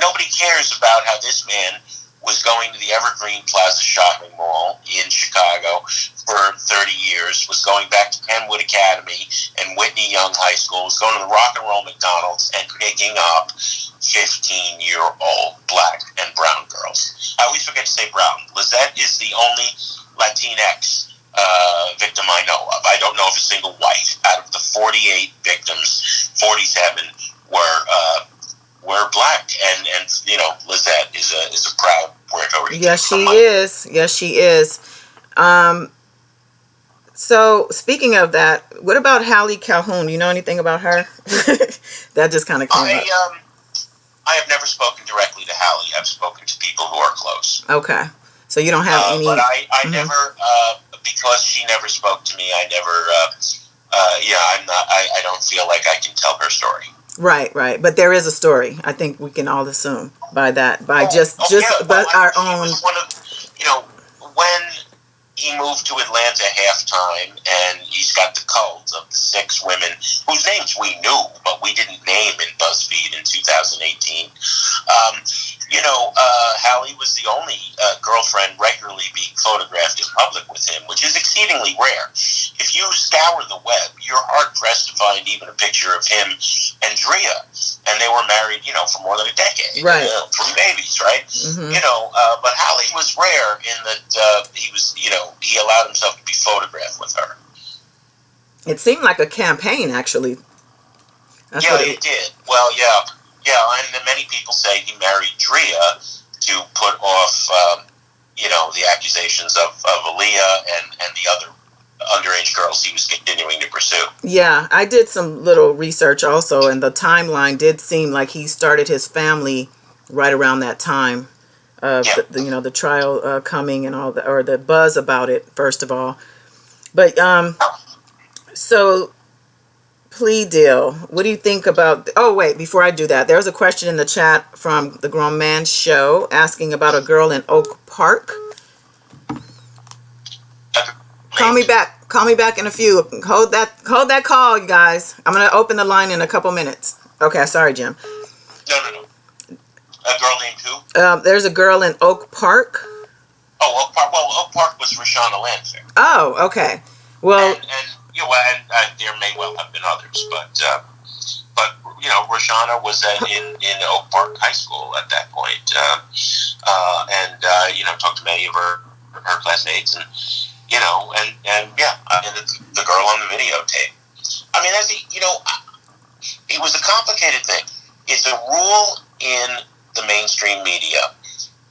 Nobody cares about how this man was going to the Evergreen Plaza shopping mall in Chicago for 30 years, was going back to Kenwood Academy and Whitney Young High School, was going to the Rock and Roll McDonald's and picking up 15-year-old Black and brown girls. I always forget to say brown. Lizette is the only Latinx victim I know of. I don't know of a single white. Out of the 48 victims, 47 were Black, and Lizette is a proud Puerto Rican. Yes, she is. Yes, she is. So speaking of that, what about Hallie Calhoun? You know anything about her? That just kind of came up. I have never spoken directly to Hallie. I've spoken to people who are close. Okay, so you don't have any. But I never, because she never spoke to me. I never. I don't feel like I can tell her story. Right. But there is a story. I think we can all assume by our own. When he moved to Atlanta halftime, and he's got the cult of the 6 women whose names we knew, but we didn't name in BuzzFeed in 2018. Hallie was the only girlfriend regularly being photographed in public with him, which is exceedingly rare. If you scour the web, you're hard-pressed to find even a picture of him and Drea, and they were married, for more than a decade. Right. 3 babies, right? Mm-hmm. But Hallie was rare in that he was, he allowed himself to be photographed with her. It seemed like a campaign, actually. It did. Well, yeah, and many people say he married Drea to put off, the accusations of Aaliyah and the other underage girls he was continuing to pursue. Yeah, I did some little research also, and the timeline did seem like he started his family right around that time. The trial coming and all or the buzz about it, first of all. But so plea deal. What do you think about? Oh wait, before I do that, there's a question in the chat from the Grown Man Show asking about a girl in Oak Park. Call me back in a few. Hold that call, you guys. I'm gonna open the line in a couple minutes. Okay, sorry, Jim. No. A girl named who? There's a girl in Oak Park. Oh, Oak Park. Well, Oak Park was Roshana Landfair. Oh, okay. Well, and there may well have been others, but Roshana was in Oak Park High School at that point, talked to many of her classmates, and it's the girl on the videotape. I mean, it was a complicated thing. It's a rule in the mainstream media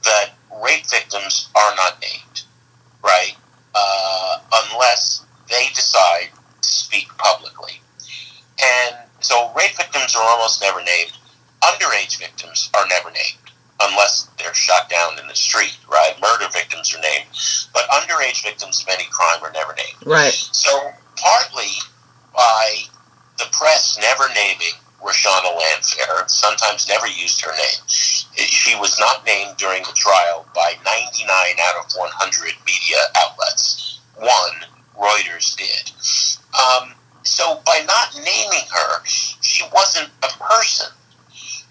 that rape victims are not named, right? Unless they decide to speak publicly. And so rape victims are almost never named. Underage victims are never named unless they're shot down in the street, right? Murder victims are named. But underage victims of any crime are never named. Right. So partly by the press never naming Roshana Landfair, sometimes never used her name. She was not named during the trial by 99 out of 100 media outlets. One, Reuters did. So by not naming her, she wasn't a person.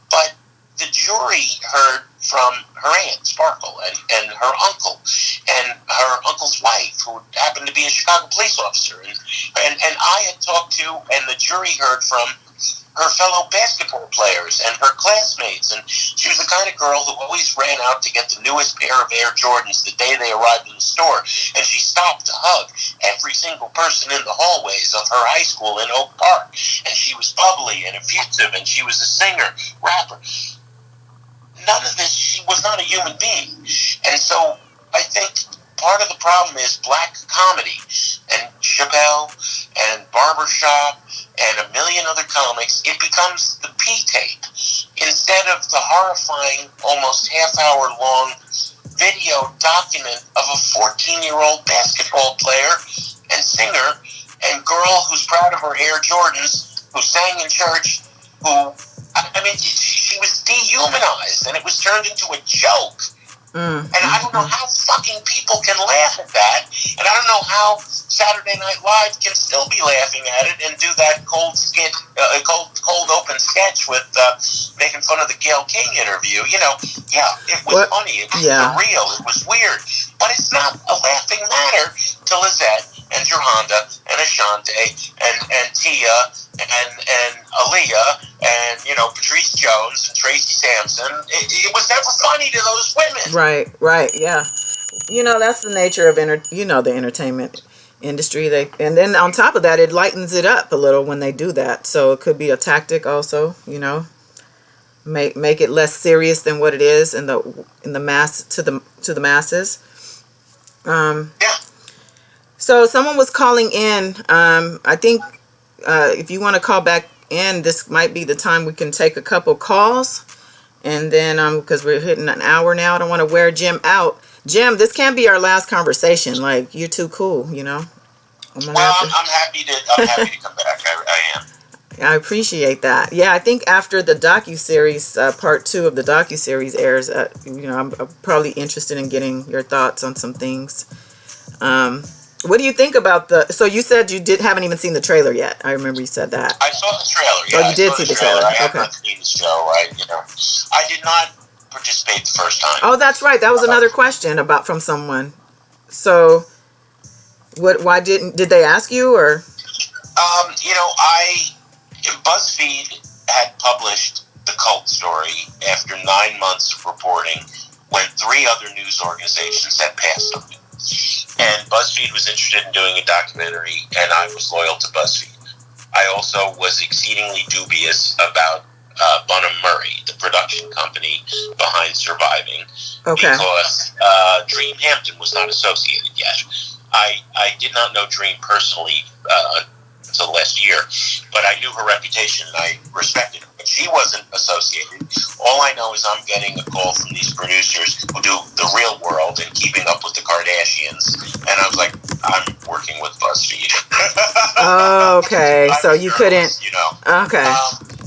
But the jury heard from her aunt, Sparkle, and her uncle, and her uncle's wife, who happened to be a Chicago police officer. And I had talked to, and the jury heard from her fellow basketball players and her classmates, and she was the kind of girl who always ran out to get the newest pair of Air Jordans the day they arrived in the store, and she stopped to hug every single person in the hallways of her high school in Oak Park, and she was bubbly and effusive, and she was a singer, rapper. None of this, she was not a human being. And so I think part of the problem is black comedy, and Chappelle and Barbershop and a million other comics. It becomes the P-tape instead of the horrifying, almost half-hour-long video document of a 14-year-old basketball player and singer and girl who's proud of her Air Jordans, who sang in church, she was dehumanized, and it was turned into a joke. And I don't know how fucking people can laugh at that, and I don't know how Saturday Night Live can still be laughing at it and do that cold open sketch with making fun of the Gayle King interview. It was funny, it was surreal, it was weird, but it's not a laughing matter to Lizette and Johanna and Ashante and Tia and Aaliyah and Patrice Jones and Tracy Sampson. It was never funny to those women. Right, yeah. That's the nature of the entertainment industry. And then on top of that, it lightens it up a little when they do that. So it could be a tactic also. Make it less serious than what it is in the mass to the masses. Yeah. So someone was calling in. I think if you want to call back in, this might be the time we can take a couple calls. And then, because we're hitting an hour now, I don't want to wear Jim out. Jim, this can't be our last conversation. Like, you're too cool, I'm happy to come back. I am. I appreciate that. Yeah, I think after the docuseries, part 2 of the docuseries airs, I'm probably interested in getting your thoughts on some things. What do you think about so you said you haven't even seen the trailer yet. I remember you said that. I saw the trailer. Yeah, oh, you did see the trailer. I have Okay. not seen the show. I did not participate the first time. Oh, that's right. That was another question from someone. So, why did they ask you or? BuzzFeed had published the cult story after 9 months of reporting when 3 other news organizations had passed on it. And BuzzFeed was interested in doing a documentary, and I was loyal to BuzzFeed. I also was exceedingly dubious about Bunham Murray, the production company behind Surviving, because Dream Hampton was not associated yet. I did not know Dream personally until last year, but I knew her reputation and I respected her. But she wasn't associated. All I know is I'm getting a call from these producers who do The Real World and Keeping Up with the Kardashians, and I was like, I'm working with BuzzFeed. Oh, okay. So you couldn't. Okay.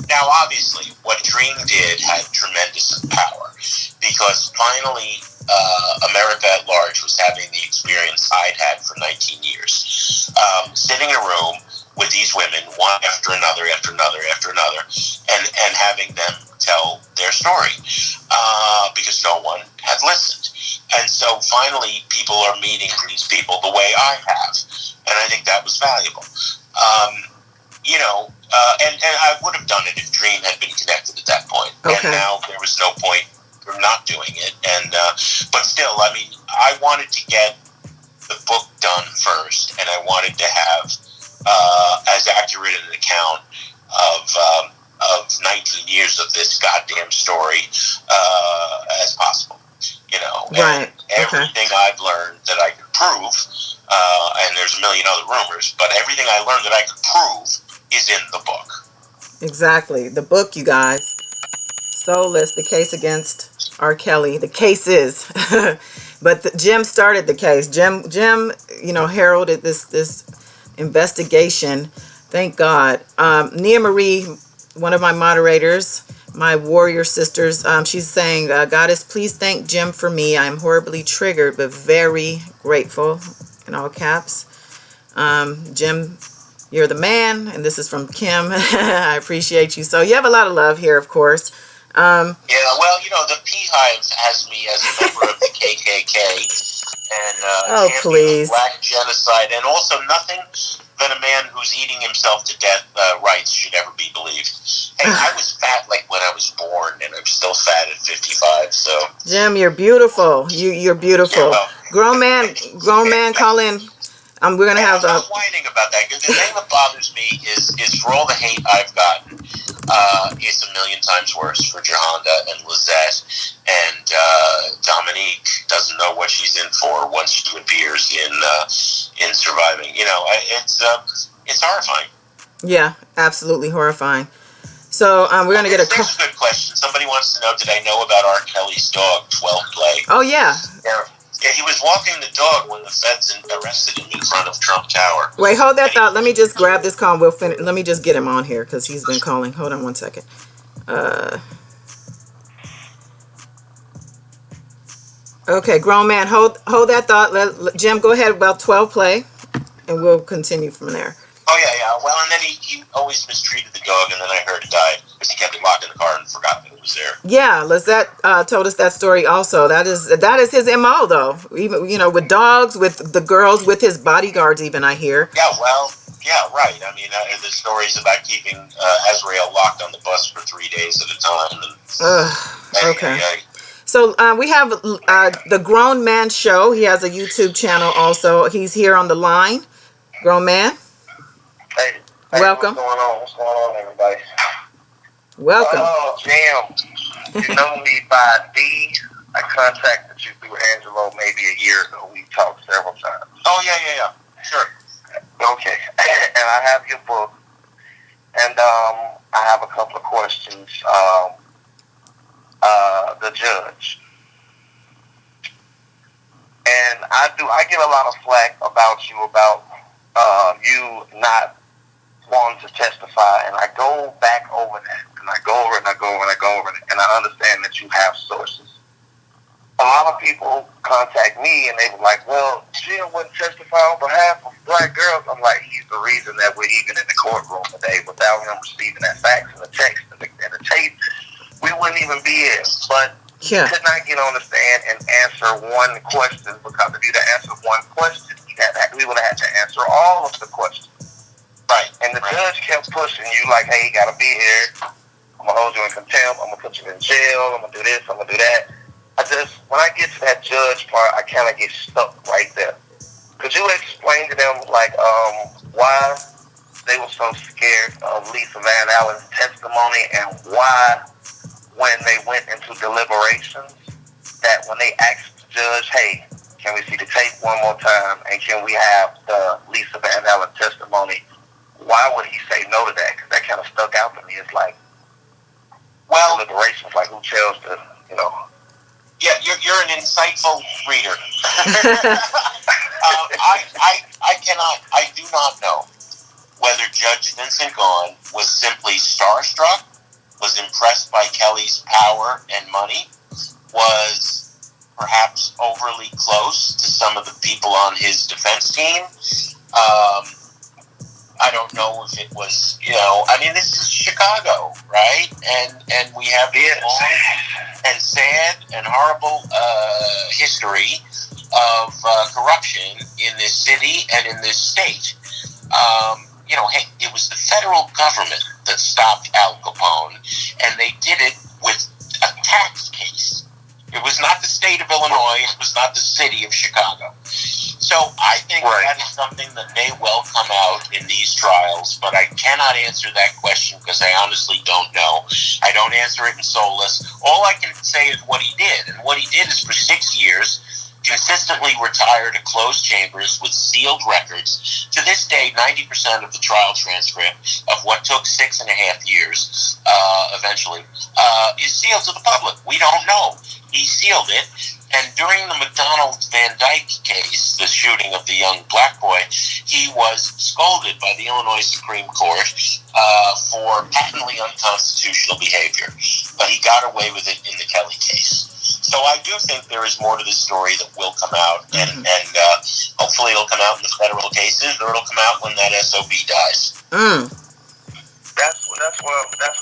Now, obviously, what Dream did had tremendous power because finally America at large was having the experience I'd had for 19 years. Sitting in a room with these women, one after another, and having them tell their story because no one had listened. And so finally people are meeting these people the way I have. And I think that was valuable. And I would have done it if Dream had been connected at that point. Okay. And now there was no point for not doing it. And but still, I mean, I wanted to get the book done first, and I wanted to have as accurate an account of 19 years of this goddamn story as possible. Right. And everything I've learned that I could prove, and there's a million other rumors, but everything I learned that I could prove is in the book. Exactly. The book, you guys. Soulless, the case against R. Kelly. The case is. But Jim started the case. Jim, heralded this investigation. Thank God. Nia Marie, one of my moderators, my warrior sisters, she's saying, Goddess, please thank Jim for me. I'm horribly triggered, but very grateful, in all caps. Jim, you're the man, and this is from Kim. I appreciate you. So you have a lot of love here, of course. The Beehive has me as a member of the KKK and champion of black genocide, and also nothing that a man who's eating himself to death writes should ever be believed. Hey, I was fat like when I was born, and I'm still fat at 55. So Jim, you're beautiful. You're beautiful. Yeah, well, grown man, call in. We're gonna have. I'm not whining about that because the thing that bothers me is for all the hate I've gotten, it's a million times worse for Jahanda and Lizette, and Dominique doesn't know what she's in for once she appears in Surviving. It's horrifying. Yeah, absolutely horrifying. So we're gonna get a. There's a good question. Somebody wants to know: did I know about R. Kelly's dog, 12 Play? Oh yeah. Yeah, he was walking the dog when the feds arrested him in front of Trump Tower. Wait, hold that thought. Let me just grab this call. We'll finish. Let me just get him on here because he's been calling. Hold on one second. Okay, grown man, hold that thought. Let Jim go ahead about 12 Play, and we'll continue from there. Oh, yeah. Well, and then he always mistreated the dog, and then I heard he died because he kept it locked in the car and forgot that it was there. Yeah, Lizette told us that story also. That is his MO, though. Even, with dogs, with the girls, with his bodyguards even, I hear. Yeah, well, yeah, right. I mean, the stories about keeping Azrael locked on the bus for 3 days at a time. Okay. So we have the Grown Man Show. He has a YouTube channel also. He's here on the line. Grown Man. Hey, welcome. What's going on, everybody? Welcome. Oh, Jim, you know me by D. I contacted you through Angelo maybe a year ago. We talked several times. Oh, yeah. Sure. Okay. And I have your book. And I have a couple of questions. The judge. And I get a lot of flack about you, about you not wanting to testify, and I go back over that, and I go over it, and I go over it, and I understand that you have sources. A lot of people contact me, and they were like, well, Jim wouldn't testify on behalf of black girls. I'm like, he's the reason that we're even in the courtroom today. Without him receiving that fax and the text and the tape, we wouldn't even be here. But he could not get on the stand and answer one question, because if you'd have answered one question, we would have had to answer all of the questions. Right. And the judge kept pushing you like, hey, you got to be here. I'm going to hold you in contempt. I'm going to put you in jail. I'm going to do this. I'm going to do that. When I get to that judge part, I kind of get stuck right there. Could you explain to them, like, why they were so scared of Lisa Van Allen's testimony, and why, when they went into deliberations, that when they asked the judge, hey, can we see the tape one more time, and can we have the Lisa Van Allen testimony, why would he say no to that? Because that kind of stuck out to me. It's like, well, deliberations, like who chose to, you know. Yeah, you're an insightful reader. I do not know whether Judge Vincent Gahn was simply starstruck, was impressed by Kelly's power and money, was perhaps overly close to some of the people on his defense team. I don't know if it was, I mean, this is Chicago, right? And we have this long and sad and horrible history of corruption in this city and in this state. Hey, it was the federal government that stopped Al Capone, and they did it with a tax case. It was not the state of Illinois. It was not the city of Chicago. So I think that is something that may well come out in these trials, but I cannot answer that question because I honestly don't know. I don't answer it in Soulless. All I can say is what he did. And what he did is for 6 years, consistently retire to closed chambers with sealed records. To this day, 90% of the trial transcript of what took 6.5 years, eventually, is sealed to the public. We don't know. He sealed it. And during the McDonald Van Dyke case, the shooting of the young black boy, he was scolded by the Illinois Supreme Court for patently unconstitutional behavior. But he got away with it in the Kellyy case. So I do think there is more to this story that will come out, and hopefully it'll come out in the federal cases, or it'll come out when that SOB dies. That's what I was going. That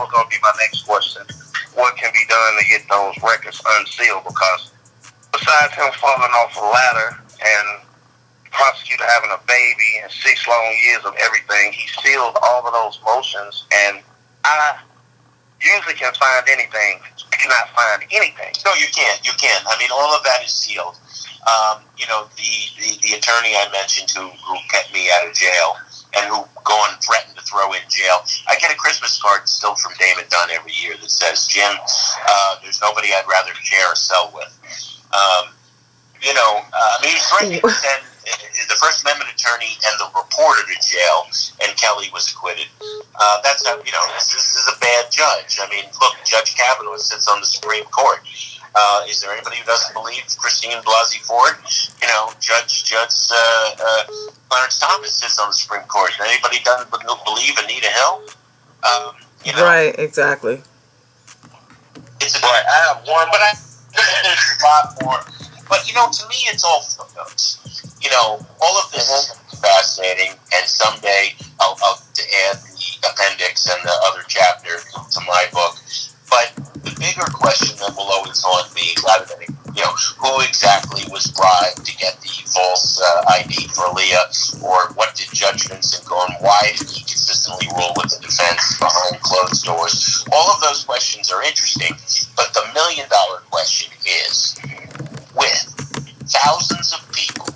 was going to be my next question. What can be done to get those records unsealed? Because besides him falling off a ladder and the prosecutor having a baby and 6 long years of everything, he sealed all of those motions, and I usually can find anything. I cannot find anything. No, you can't. You can't. I mean, all of that is sealed. The attorney I mentioned who kept me out of jail and who threatened to throw in jail. I get a Christmas card still from Damon Dunn every year that says, Jim, there's nobody I'd rather share a cell with. He threatened to send the First Amendment attorney and the reporter to jail, and Kellyy was acquitted. That's how, this is a bad judge. I mean, look, Judge Kavanaugh sits on the Supreme Court. Is there anybody who doesn't believe Christine Blasey Ford? Judge Clarence Thomas sits on the Supreme Court. Anybody doesn't believe Anita Hill? Right, exactly. It's I have one, but there's a lot more. But, to me, it's all footnotes. All of this is fascinating, and someday I'll add the appendix and the other chapter to my book. But the bigger question that will always haunt me, rather than, who exactly was bribed to get the false ID for Leah, or what did Judge Vincent Gahn, why did he consistently rule with the defense behind closed doors? All of those questions are interesting, but the million-dollar question is, with thousands of people,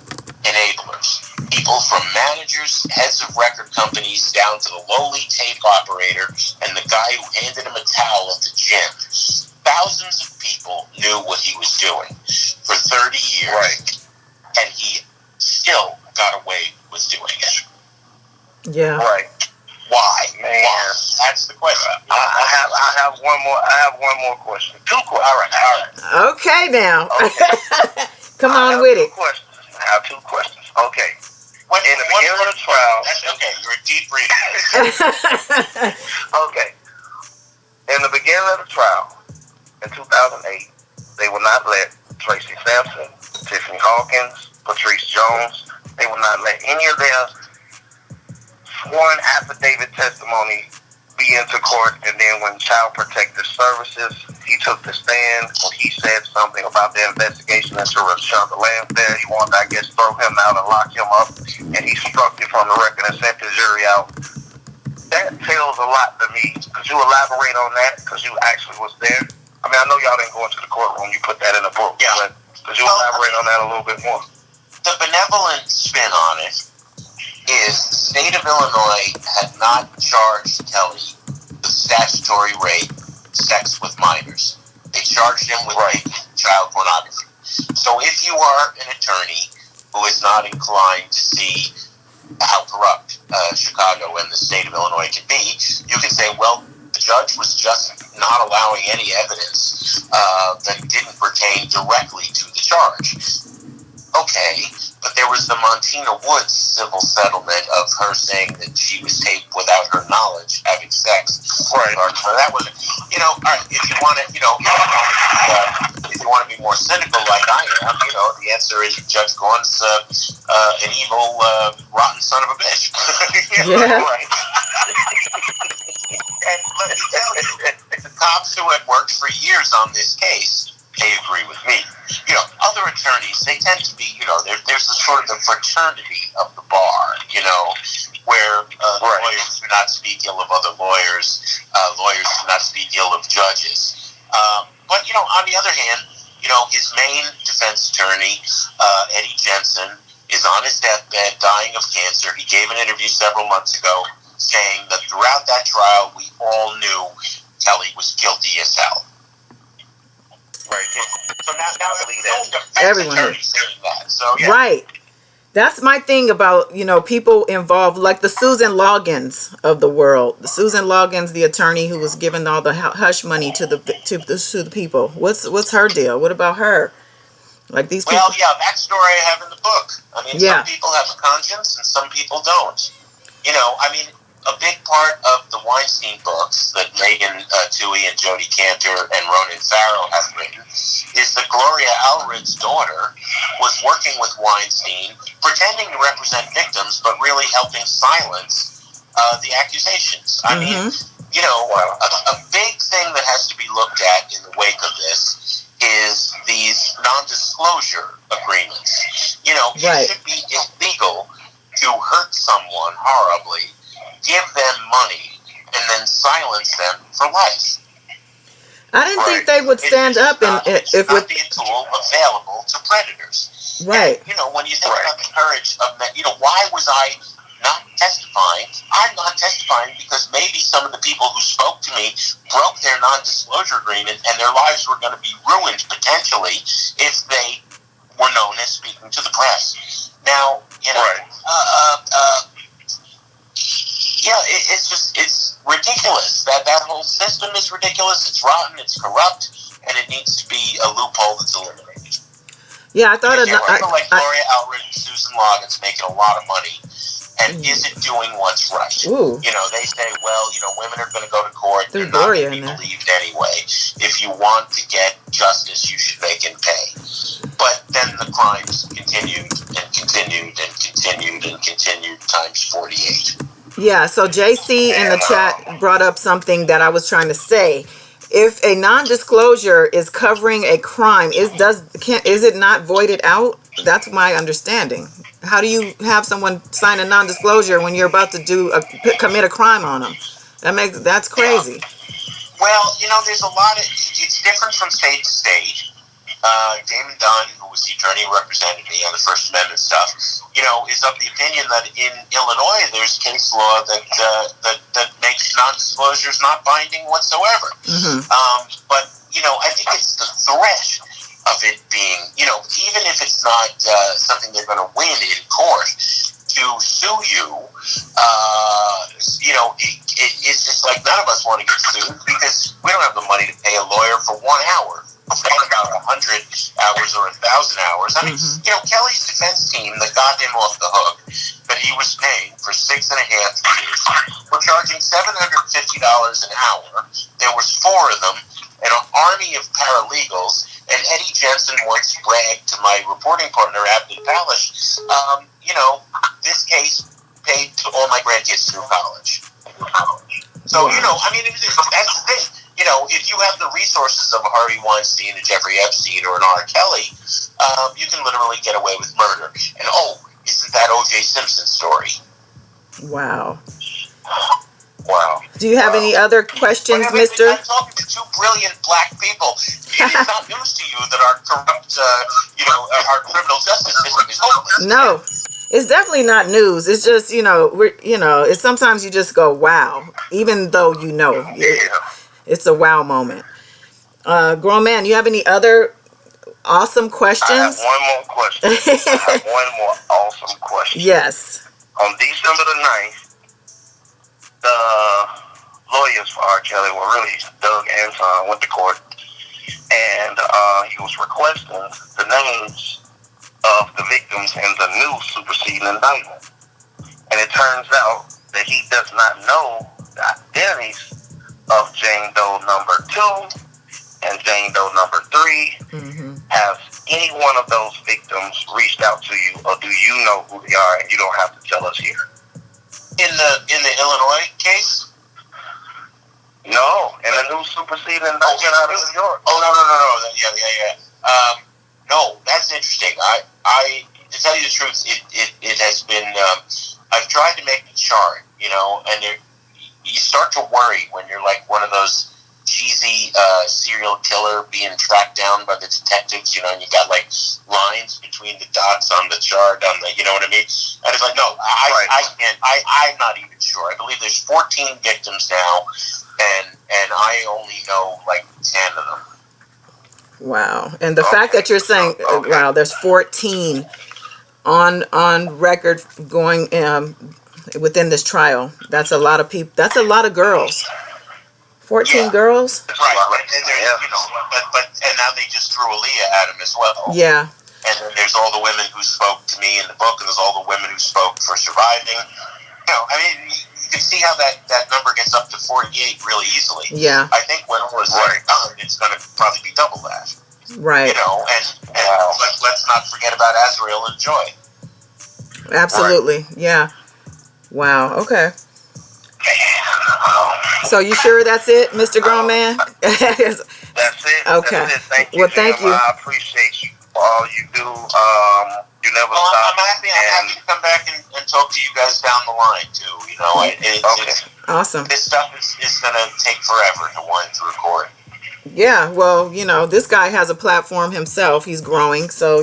enablers, people from managers, heads of record companies, down to the lowly tape operator and the guy who handed him a towel at the gym. Thousands of people knew what he was doing for 30 years, right, and he still got away with doing it. Yeah. Right. Why? Man. Why? That's the question. I have one more question. 2 questions. All right. Okay, now. Okay. Come on with it. I have 2 questions. Okay. In the beginning of the trial. That's okay. You're a deep reader. Okay. In the beginning of the trial, in 2008, they would not let Tracy Sampson, Tiffany Hawkins, Patrice Jones. They would not let any of their sworn affidavit testimony be into court. And then when Child Protective Services, he took the stand when he said something about the investigation into Rashonda Lansdale. He wanted to, I guess, throw him out and lock him up. And he struck it from the record and sent the jury out. That tells a lot to me. Could you elaborate on that? Because you actually was there. I mean, I know y'all didn't go into the courtroom. You put that in the book. Yeah. But could you elaborate on that a little bit more? The benevolent spin on it is the state of Illinois had not charged Kellyy with statutory rape, sex with minors. They charged him with rape, child pornography. So if you are an attorney who is not inclined to see how corrupt Chicago and the state of Illinois can be, you can say, well, the judge was just not allowing any evidence that didn't pertain directly to the charge. Okay, but there was the Montina Woods civil settlement of her saying that she was taped without her knowledge having sex. Right. So that was, all right, if you want to, if you want to be more cynical like I am, the answer is Judge Gorn's an evil, rotten son of a bitch. Yeah. Right. And let me tell you, the cops who had worked for years on this case, they agree with me. Other attorneys, they tend to be, there's a sort of the fraternity of the bar, where lawyers do not speak ill of other lawyers, lawyers do not speak ill of judges. But, on the other hand, his main defense attorney, Eddie Jensen, is on his deathbed, dying of cancer. He gave an interview several months ago saying that throughout that trial, we all knew Kellyy was guilty as hell. Right. So now Everyone attorney saying that. So yeah. Right. That's my thing about, people involved, like the Susan Loggins of the world. The Susan Loggins, the attorney who was giving all the hush money to the people. What's her deal? What about her? Like these people. Well, yeah, that story I have in the book. I mean, some people have a conscience and some people don't. A big part of the Weinstein books that Megan Twohey and Jodi Kantor and Ronan Farrow have written is that Gloria Allred's daughter was working with Weinstein, pretending to represent victims, but really helping silence the accusations. I mean, a big thing that has to be looked at in the wake of this is these non-disclosure agreements. It should be illegal to hurt someone horribly, give them money, and then silence them for life. I didn't think they would stand up and if it would be a tool available to predators. Right. And, when you think about the courage of men, why was I not testifying? I'm not testifying because maybe some of the people who spoke to me broke their non-disclosure agreement and their lives were going to be ruined potentially if they were known as speaking to the press. Now, it's ridiculous. That whole system is ridiculous. It's rotten. It's corrupt, and it needs to be a loophole that's eliminated. Yeah, I thought people like Gloria Allred and Susan Loggins making a lot of money, and is it doing what's right? Ooh. They say, well, women are going to go to court. They're not Gloria going to be believed anyway. If you want to get justice, you should make and pay. But then the crimes continued and continued and continued and continued times 48. Yeah, so JC in the chat brought up something that I was trying to say. If a non-disclosure is covering a crime, is it not voided out? That's my understanding. How do you have someone sign a non-disclosure when you're about to commit a crime on them? That's crazy. Well, there's a lot of it's different from state to state. Damon Dunn, who was the attorney who represented me on the First Amendment stuff, is of the opinion that in Illinois there's case law that makes non-disclosures not binding whatsoever. Mm-hmm. But I think it's the threat of it being, even if it's not something they're going to win in court, to sue you, it's just like none of us want to get sued because we don't have the money to pay a lawyer for 1 hour. Forget about 100 hours or 1,000 hours. I mean, Kelly's defense team that got him off the hook, that he was paying for 6.5 years, were charging $750 an hour. There was 4 of them, an army of paralegals, and Eddie Jensen once bragged to my reporting partner, Abden Palish, this case paid all my grandkids through college. So, that's the thing. If you have the resources of a Harvey Weinstein, a Jeffrey Epstein, or an R. Kelly, you can literally get away with murder. And, isn't that O.J. Simpson story? Wow. Wow. Do you have any other questions, Mister? I'm talking to two brilliant black people. It's not news to you that our corrupt, our criminal justice system is hopeless. No, it's definitely not news. It's just, it's sometimes you just go, wow, even though it's a wow moment. Grown man, you have any other awesome questions? I have one more question. I have one more awesome question. Yes. On December the 9th, the lawyers for R. Kelly were really, Doug Anton went to court, and he was requesting the names of the victims in the new superseding indictment. And it turns out that he does not know the identities of Jane Doe number 2 and Jane Doe number 3. Mm-hmm. Has any one of those victims reached out to you, or do you know who they are and you don't have to tell us here? In the Illinois case? No, in the new superseding indictment out of New York. Oh, no. Yeah. No, that's interesting. I to tell you the truth, it has been. I've tried to make a chart, and you start to worry when you're like one of those cheesy serial killer being tracked down by the detectives, and you got like lines between the dots on the chart, you know what I mean? And it's like, no, I can't. I'm not even sure. I believe there's 14 victims now, and I only know like 10 of them. Wow. And the fact that you're saying, wow, there's 14 on record going within this trial. That's a lot of people. That's a lot of girls. 14 girls? Right. And now they just threw Aaliyah at him as well. Yeah. And then there's all the women who spoke to me in the book, and there's all the women who spoke for surviving. You can see how that number gets up to 48 really easily. Yeah. I think when it was done, it's going to probably be double that. Right. And let's not forget about Azrael and Joy. Absolutely. Right. Yeah. Wow. Okay. So you sure that's it, Mr. Grown Man? That's it. Okay. That's it. Thank you. Well, thank you. I appreciate you for all you do. You never stop. I'm happy to come back and talk to you guys down the line too. It's awesome. This stuff is going to take forever to wind through court. Yeah. Well, this guy has a platform himself. He's growing, so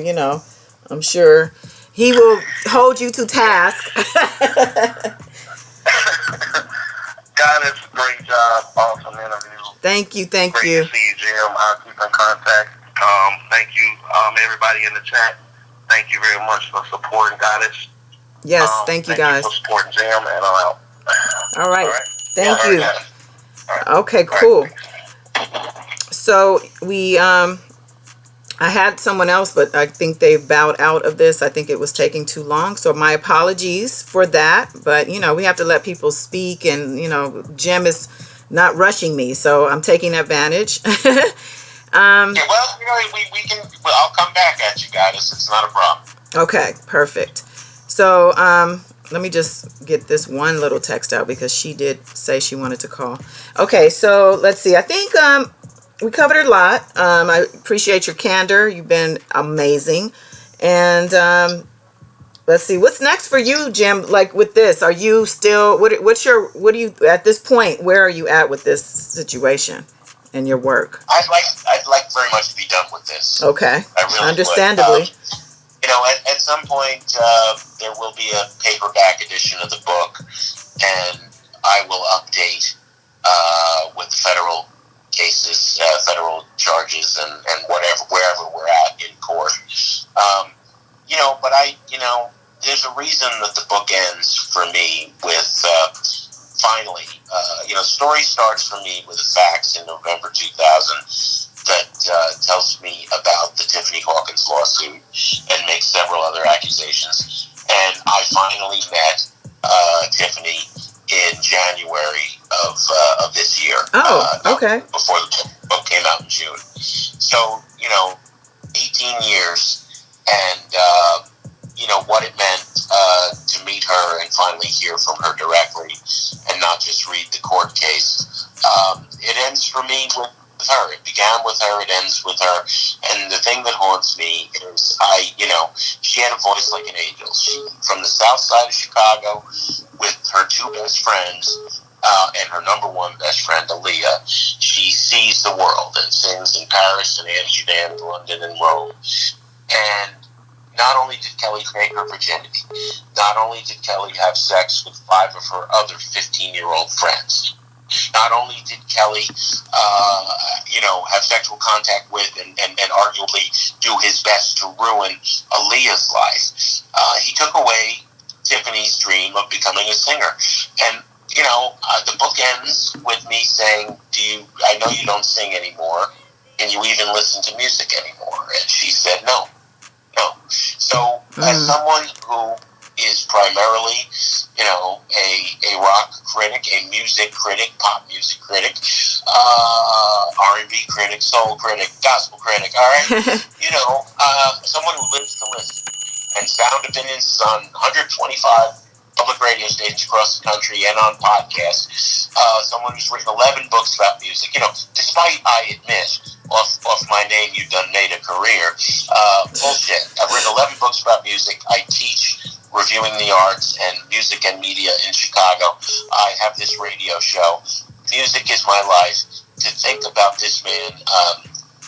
I'm sure he will hold you to task. Goddess, great job. Awesome interview. Thank you. Great to see you, Jim. I'll keep in contact. Thank you, everybody in the chat. Thank you very much for supporting Goddess. Yes, thank you, guys. Thank you for supporting Jim, and I'm out. All right. Thank you. Right. Okay, cool. So we, I had someone else, but I think they bowed out of this. I think it was taking too long. So my apologies for that. But, we have to let people speak, and, Jim is not rushing me. So I'm taking advantage. I'll come back at you, guys. It's not a problem. Okay, perfect. So let me just get this one little text out because she did say she wanted to call. Okay, so let's see. I think we covered a lot. I appreciate your candor. You've been amazing. And let's see. What's next for you, Jim? Like with this, are you still? What do you at this point? Where are you at with this situation and your work? I'd like very much to be done with this. Okay. I really understandably. Would. At some point there will be a paperback edition of the book, and I will update with the federal cases, federal charges, and wherever we're at in court. But there's a reason that the book ends for me with finally. The story starts for me with the facts in November 2000 that tells me about the Tiffany Hawkins lawsuit and makes several other accusations. And I finally met Tiffany in January of this year. Okay. Before the book came out. June. So, 18 years, and, what it meant to meet her and finally hear from her directly and not just read the court case. It ends for me with her. It began with her, it ends with her. And the thing that haunts me is she had a voice like an angel. She, from the south side of Chicago, with her two best friends, and her number one best friend, Aaliyah, she sees the world and sings in Paris and Amsterdam, London, and Rome. And not only did Kellyy take her virginity, not only did Kellyy have sex with 5 of her other 15-year-old friends, not only did Kellyy, have sexual contact with and arguably do his best to ruin Aaliyah's life, he took away Tiffany's dream of becoming a singer. And the book ends with me saying, I know you don't sing anymore. Can you even listen to music anymore? And she said, no. So, as someone who is primarily, a rock critic, a music critic, pop music critic, R&B critic, soul critic, gospel critic, all right? Someone who lives to listen. And Sound Opinions is on 125 public radio stations across the country and on podcasts. Someone who's written 11 books about music. Despite, I admit, off my name, you've made a career. Bullshit. I've written 11 books about music. I teach reviewing the arts and music and media in Chicago. I have this radio show. Music is my life. To think about this man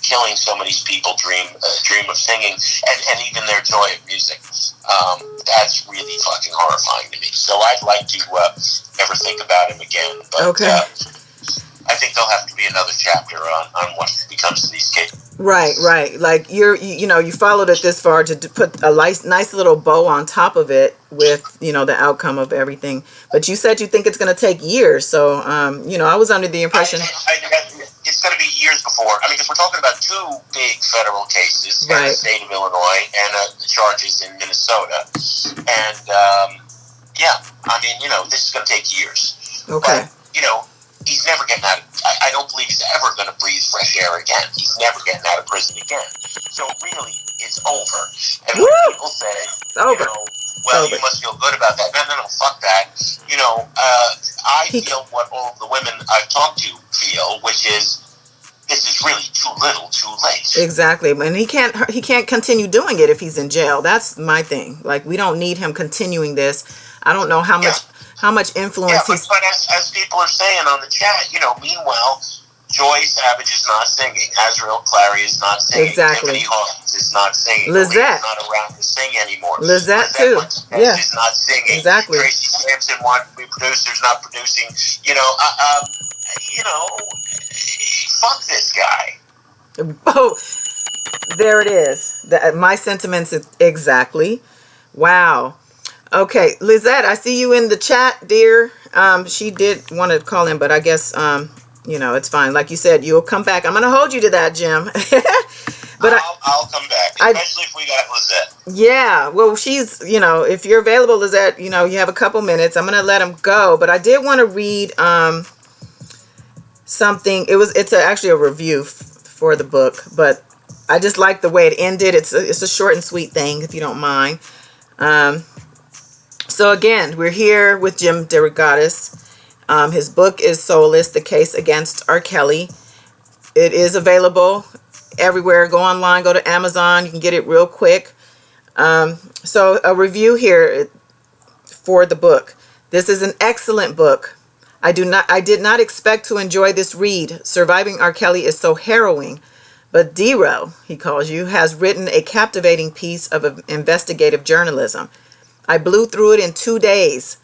killing so many people dream of singing and even their joy of music. That's really fucking horrifying to me. So I'd like to never think about him again. But okay. I think there'll have to be another chapter on what becomes of these kids. Right. Like you followed it this far to put a nice little bow on top of it with, the outcome of everything. But you said you think it's going to take years. So, I was under the impression. It's going to be years before. Because we're talking about 2 big federal cases in the state of Illinois and charges in Minnesota. And, this is going to take years. Okay. But, he's never getting out of, I don't believe he's ever going to breathe fresh air again. He's never getting out of prison again. So really, it's over. And when people say, over. You must feel good about that. No, fuck that. I feel what all the women I've talked to feel, which is, this is really too little, too late. Exactly. And he can't continue doing it if he's in jail. That's my thing. Like, we don't need him continuing this. I don't know how much influence he's... But as people are saying on the chat, meanwhile, Joy Savage is not singing. Azrael Clary is not singing. Exactly. Tiffany Hawkins is not singing. Lizette is not around to sing anymore. Lizette too. Yeah. Is not singing. Exactly. Tracy Sampson wanted to be producers, not producing. Fuck this guy. Oh, there it is. My sentiments exactly. Wow. Okay, Lizette, I see you in the chat, dear. She did want to call in, but I guess it's fine. Like you said, you'll come back. I'm going to hold you to that, Jim. But I'll come back, especially if we got Lizette. Yeah, well, she's, if you're available, Lizette, you have a couple minutes. I'm going to let him go, but I did want to read something. It's actually a review for the book, but I just like the way it ended. It's a short and sweet thing, if you don't mind. So again, we're here with Jim Derogatis. His book is Soulless, The Case Against R. Kellyy. It is available everywhere. Go online, go to Amazon. You can get it real quick. So a review here for the book. This is an excellent book. I did not expect to enjoy this read. Surviving R. Kellyy is so harrowing. But Dero, he calls you, has written a captivating piece of investigative journalism. I blew through it in 2 days.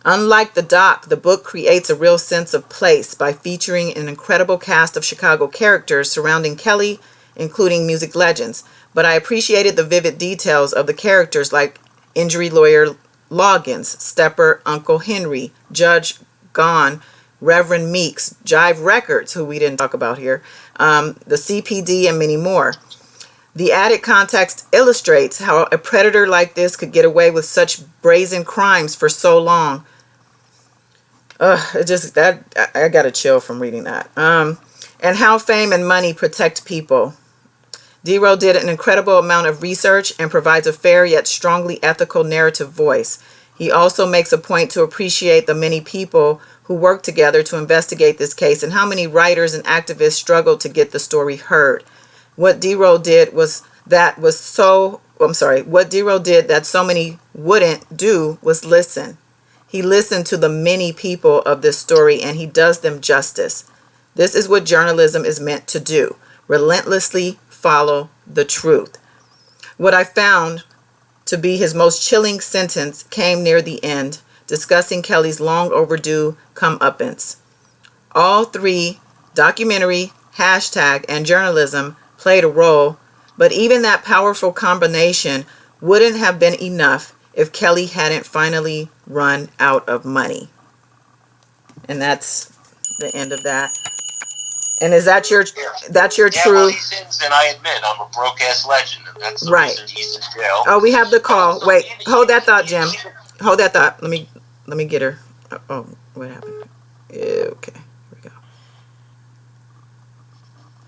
Unlike the doc, the book creates a real sense of place by featuring an incredible cast of Chicago characters surrounding Kellyy, including music legends. But I appreciated the vivid details of the characters like injury lawyer Loggins, Stepper Uncle Henry, Judge Gone, Reverend Meeks, Jive Records, who we didn't talk about here, the CPD, and many more. The added context illustrates how a predator like this could get away with such brazen crimes for so long. I got a chill from reading that. and how fame and money protect people. Dero did an incredible amount of research and provides a fair yet strongly ethical narrative voice. He also makes a point to appreciate the many people who worked together to investigate this case and how many writers and activists struggled to get the story heard. What Dero did that so many wouldn't do was listen. He listened to the many people of this story, and he does them justice. This is what journalism is meant to do: relentlessly follow the truth. What I found to be his most chilling sentence came near the end, discussing Kelly's long overdue comeuppance. All three, documentary, hashtag, and journalism, played a role, but even that powerful combination wouldn't have been enough if Kellyy hadn't finally run out of money. And that's the end of that. And is that your true? Well, he sins, and I admit I'm a broke ass legend, and that's the reason he's in jail. Oh, we have the call. Wait, hold that thought, Jim. Hold that thought. Let me get her. Oh, what happened? Okay, here we go.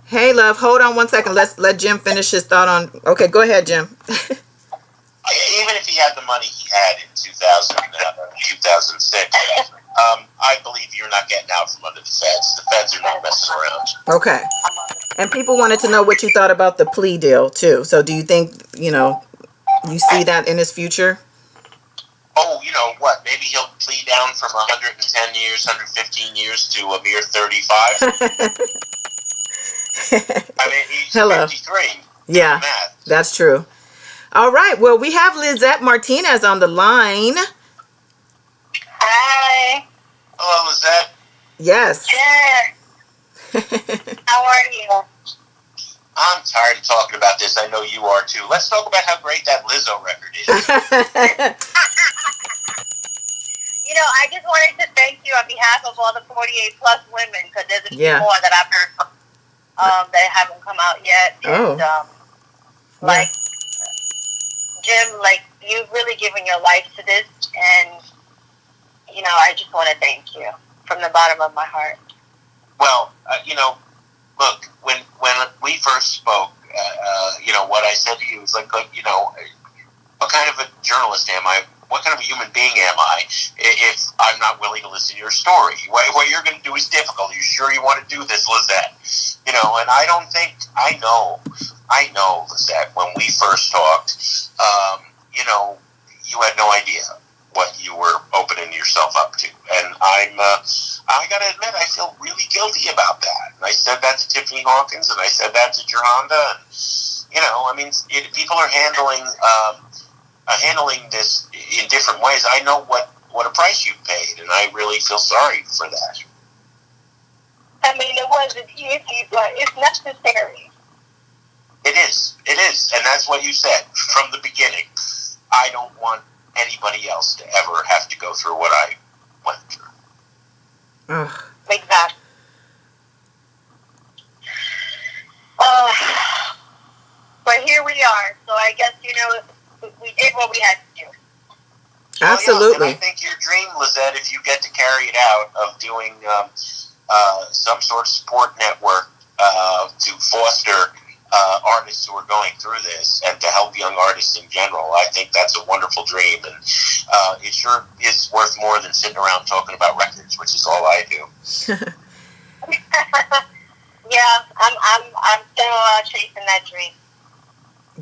Hey, love, hold on one second. Let's let Jim finish his thought on. Okay, go ahead, Jim. Even if he had the money he had in 2006, I believe you're not getting out from under the feds. The feds are not messing around. Okay. And people wanted to know what you thought about the plea deal, too. So do you think, you see that in his future? Oh, you know what? Maybe he'll plea down from 110 years, 115 years to a mere 35. I mean, he's 53. Yeah, that's true. All right. Well, we have Lizette Martinez on the line. Hi. Hello, Lizette. Yes. Good. How are you? I'm tired of talking about this. I know you are too. Let's talk about how great that Lizzo record is. I just wanted to thank you on behalf of all the 48 plus women, because there's a few more that I've heard that haven't come out yet. And, Jim, you've really given your life to this, and I just want to thank you from the bottom of my heart. Well, look, when we first spoke, what I said to you was what kind of a journalist am I? What kind of a human being am I if I'm not willing to listen to your story? What you're going to do is difficult. Are you sure you want to do this, Lizette? And I don't think, I know, Lizette, when we first talked, you had no idea what you were opening yourself up to. And I got to admit, I feel really guilty about that. And I said that to Tiffany Hawkins, and I said that to Jerhonda. And, people are handling this in different ways. I know what a price you paid, and I really feel sorry for that. I mean, it wasn't easy, but it's necessary. It is, and that's what you said from the beginning. I don't want anybody else to ever have to go through what I went through. Ugh. Exactly. But here we are, so I guess, we did what we had to do. Absolutely. And I think your dream, Lizette, if you get to carry it out, of doing some sort of support network to foster artists who are going through this and to help young artists in general, I think that's a wonderful dream, and it sure is worth more than sitting around talking about records, which is all I do. Yeah, I'm still chasing that dream.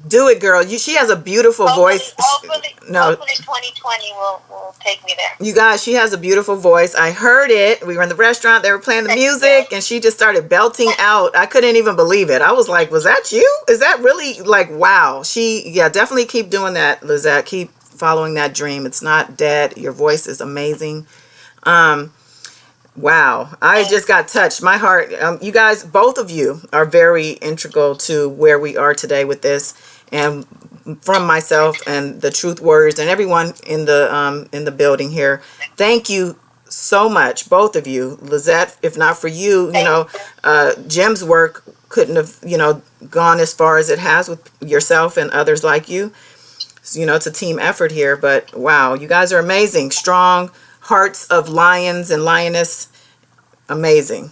Do it, girl. She has a beautiful voice. Hopefully 2020 will take me there. You guys, she has a beautiful voice. I heard it. We were in the restaurant. They were playing the music, and she just started belting out. I couldn't even believe it. I was like, was that you? Is that really, wow. Definitely keep doing that, Lizette. Keep following that dream. It's not dead. Your voice is amazing. Wow. I just got touched. My heart. You guys, both of you are very integral to where we are today with this. And from myself and the Truth Warriors and everyone in the building here, thank you so much, both of you. Lizette, if not for you, Jim's work couldn't have, gone as far as it has with yourself and others like you. So, it's a team effort here, but wow, you guys are amazing. Strong hearts of lions and lioness. Amazing.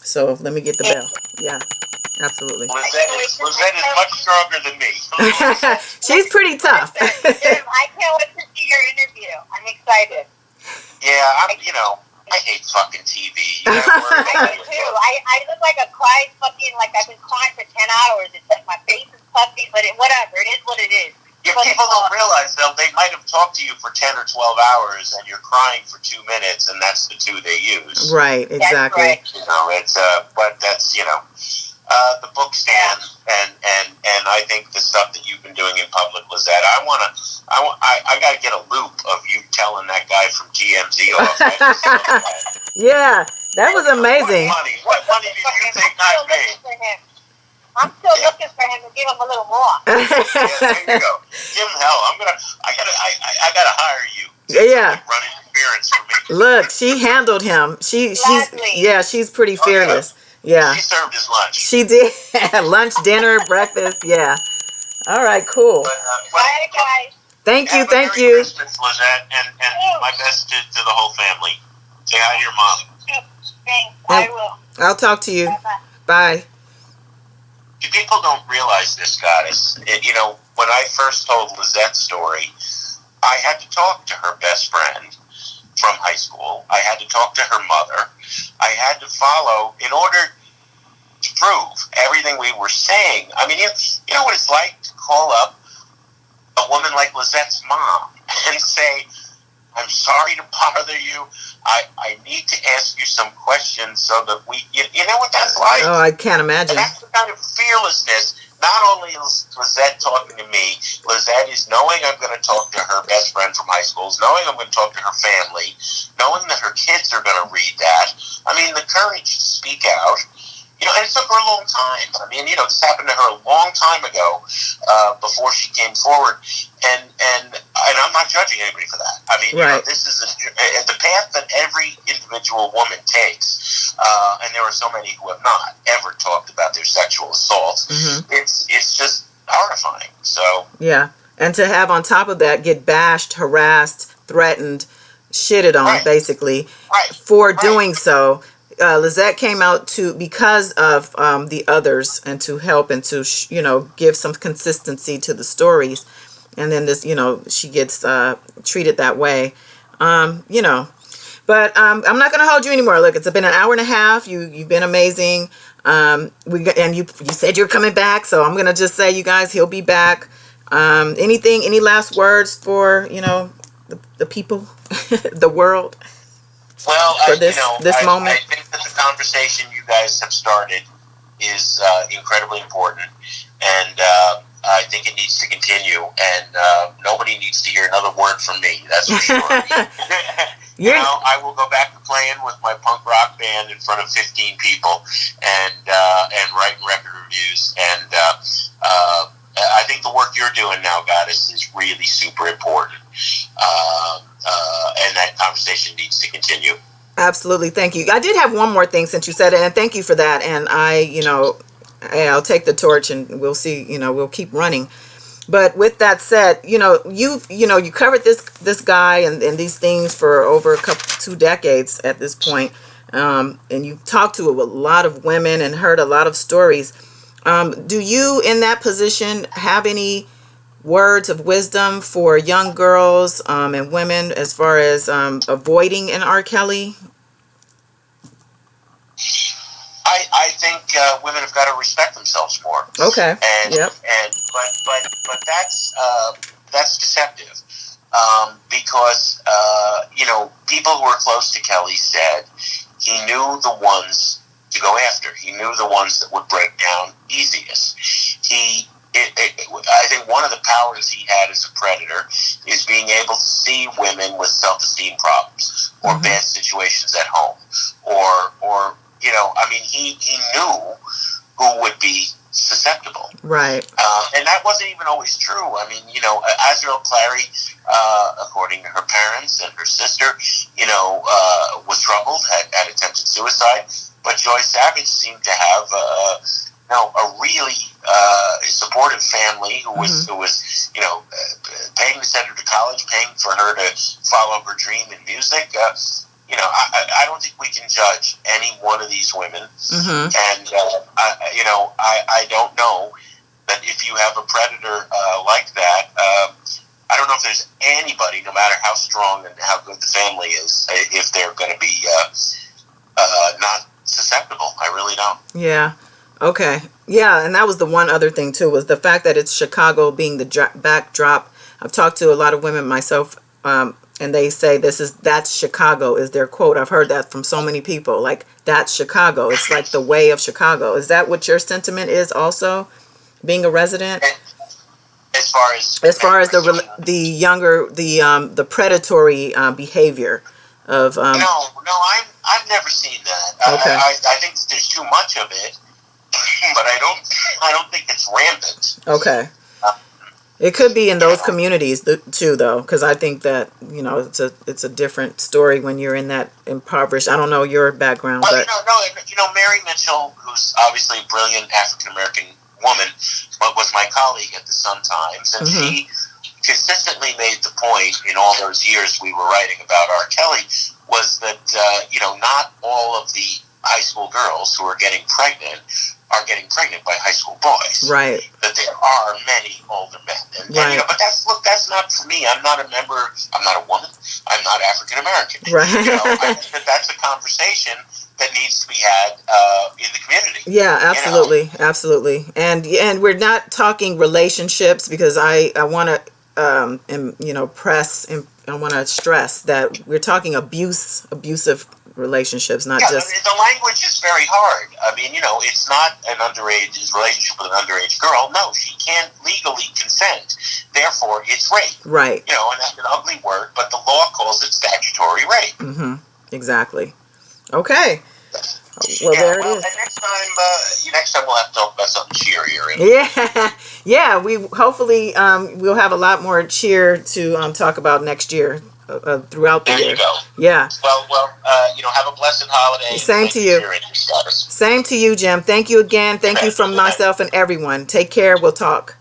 So let me get the bell. Yeah, absolutely. Lizette is much stronger than me. She's pretty tough. Jim, I can't wait to see your interview. I'm excited. Yeah, I hate fucking TV. You gotta worry I do too. I look like a cried fucking, like I've been crying for 10 hours. It's like my face is puffy, but whatever. It is what it is. Yeah, people don't realize though they might have talked to you for 10 or 12 hours, and you're crying for 2 minutes, and that's the 2 they use. Right, exactly. That's right. You know, it's but that's the book stand, and I think the stuff that you've been doing in public, Lizette. I gotta get a loop of you telling that guy from TMZ off. Yeah, that was amazing. What money did you think I made? I'm still looking for him to give him a little more. Yeah, there you go. Give him hell. I gotta hire you. Yeah. Run interference for me. Look, she handled him. She's pretty fearless. Yeah. She served his lunch. She did. Lunch, dinner, breakfast. Yeah. All right, cool. Bye, guys. Thank you. Merry Christmas, Lizette, and my best to the whole family. Say hi to your mom. Thanks. I will. I'll talk to you. Bye-bye. Bye. People don't realize this, guys. When I first told Lizette's story, I had to talk to her best friend from high school. I had to talk to her mother. I had to follow in order to prove everything we were saying. I mean, you know what it's like to call up a woman like Lizette's mom and say, I'm sorry to bother you. I need to ask you some questions so that you know what that's like? Oh, I can't imagine. And that's the kind of fearlessness. Not only is Lizette talking to me, Lizette is knowing I'm going to talk to her best friend from high school, knowing I'm going to talk to her family, knowing that her kids are going to read that. I mean, the courage to speak out. And it took her a long time. I mean, this happened to her a long time ago before she came forward. And I'm not judging anybody for that. I mean, right. This is the path that every individual woman takes. And there are so many who have not ever talked about their sexual assaults. Mm-hmm. It's just horrifying. So yeah. And to have on top of that get bashed, harassed, threatened, shitted on, right. basically, right. for doing so. Lizette came out because of the others and to help and to, give some consistency to the stories. And then this, she gets treated that way, But I'm not going to hold you anymore. Look, it's been an hour and a half. You've been amazing. You said you're coming back. So I'm going to just say, you guys, he'll be back. Any last words for, the people, the world? Well, for this moment? I think that the conversation you guys have started is incredibly important, and I think it needs to continue, and nobody needs to hear another word from me, that's for sure. I will go back to playing with my punk rock band in front of 15 people and writing record reviews, and I think the work you're doing now, Goddess, is really super important. And that conversation needs to continue. Absolutely. Thank you. I did have one more thing since you said it, and thank you for that. And I'll take the torch and we'll see, we'll keep running. But with that said, you covered this guy and these things for over 2 decades at this point. And you've talked to a lot of women and heard a lot of stories. Do you, in that position, have any words of wisdom for young girls and women as far as avoiding an R. Kelly? I think women have got to respect themselves more. Okay. But that's deceptive because people who are close to Kelly said he knew the ones to go after. He knew the ones that would break down easiest. I think one of the powers he had as a predator is being able to see women with self-esteem problems or mm-hmm. bad situations at home, or he knew who would be susceptible, right? And that wasn't even always true. I mean, Azriel Clary, according to her parents and her sister, was troubled, had attempted suicide, but Joy Savage seemed to have a really supportive family who was paying to send her to college, paying for her to follow her dream in music. I don't think we can judge any one of these women. Mm-hmm. And, I don't know that if you have a predator like that, I don't know if there's anybody, no matter how strong and how good the family is, if they're going to be not susceptible. I really don't. Yeah. Okay. Yeah, and that was the one other thing too, was the fact that it's Chicago being the backdrop. I've talked to a lot of women myself, and they say that's Chicago is their quote. I've heard that from so many people. Like, that's Chicago. It's like the way of Chicago. Is that what your sentiment is also, being a resident? As far as the predatory behavior of no, I've never seen that. Okay. I think there's too much of it, but I don't think it's rampant. Okay. It could be in those communities too, though, because I think that it's a different story when you're in that impoverished. I don't know your background, well, but Mary Mitchell, who's obviously a brilliant African American woman, but was my colleague at the Sun Times, and Mm-hmm. she consistently made the point in all those years we were writing about R. Kelly was that not all of the high school girls who are getting pregnant by high school boys. Right. That there are many older men, and but that's not for me. I'm not a member. I'm not a woman. I'm not African American. Right. I think that's a conversation that needs to be had in the community. Yeah, absolutely, absolutely. And we're not talking relationships, because I want to press, and I want to stress that we're talking abusive relationships, not just. The language is very hard. I mean, it's not an underage relationship with an underage girl. No, she can't legally consent. Therefore, it's rape. Right. And that's an ugly word, but the law calls it statutory rape. Mm-hmm. Exactly. Okay. Well, there it is. And next time we'll have to talk about something cheerier. Yeah. We hopefully we'll have a lot more cheer to talk about next year, throughout the year. There you go. Yeah. Well, have a blessed holiday. Same to you. Same to you, Jim. Thank you again. Thank you from myself and everyone. Take care. We'll talk.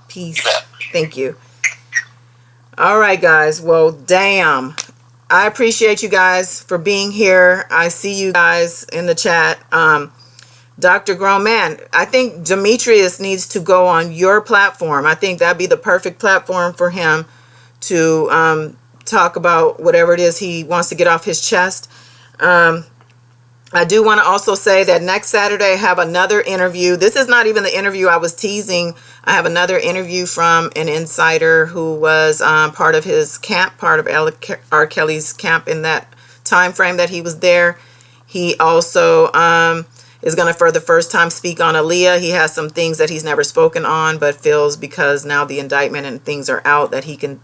Peace. You bet. Thank you. All right, guys. Well, damn. I appreciate you guys for being here. I see you guys in the chat. Dr. Grown Man, I think Demetrius needs to go on your platform. I think that'd be the perfect platform for him to talk about whatever it is he wants to get off his chest. I do want to also say that next Saturday I have another interview. This is not even the interview I was teasing. I have another interview from an insider who was part of his camp, part of R. Kelly's camp in that time frame that he was there. He also is going to, for the first time, speak on Aaliyah. He has some things that he's never spoken on, but feels because now the indictment and things are out that he can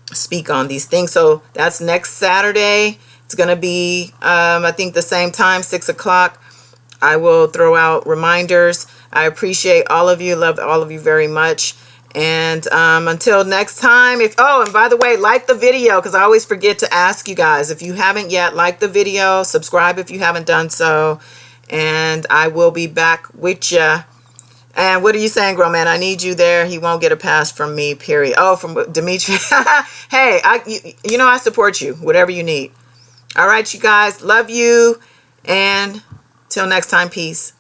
speak on these things. So that's next Saturday. It's going to be, I think, the same time, 6 o'clock. I will throw out reminders. I appreciate all of you. Love all of you very much. And until next time, and by the way, like the video, because I always forget to ask you guys. If you haven't yet, like the video, subscribe if you haven't done so. And I will be back with you. And what are you saying, Grown Man? I need you there. He won't get a pass from me, period. Oh, from Dimitri. Hey, I support you, whatever you need. All right, you guys. Love you. And till next time, peace.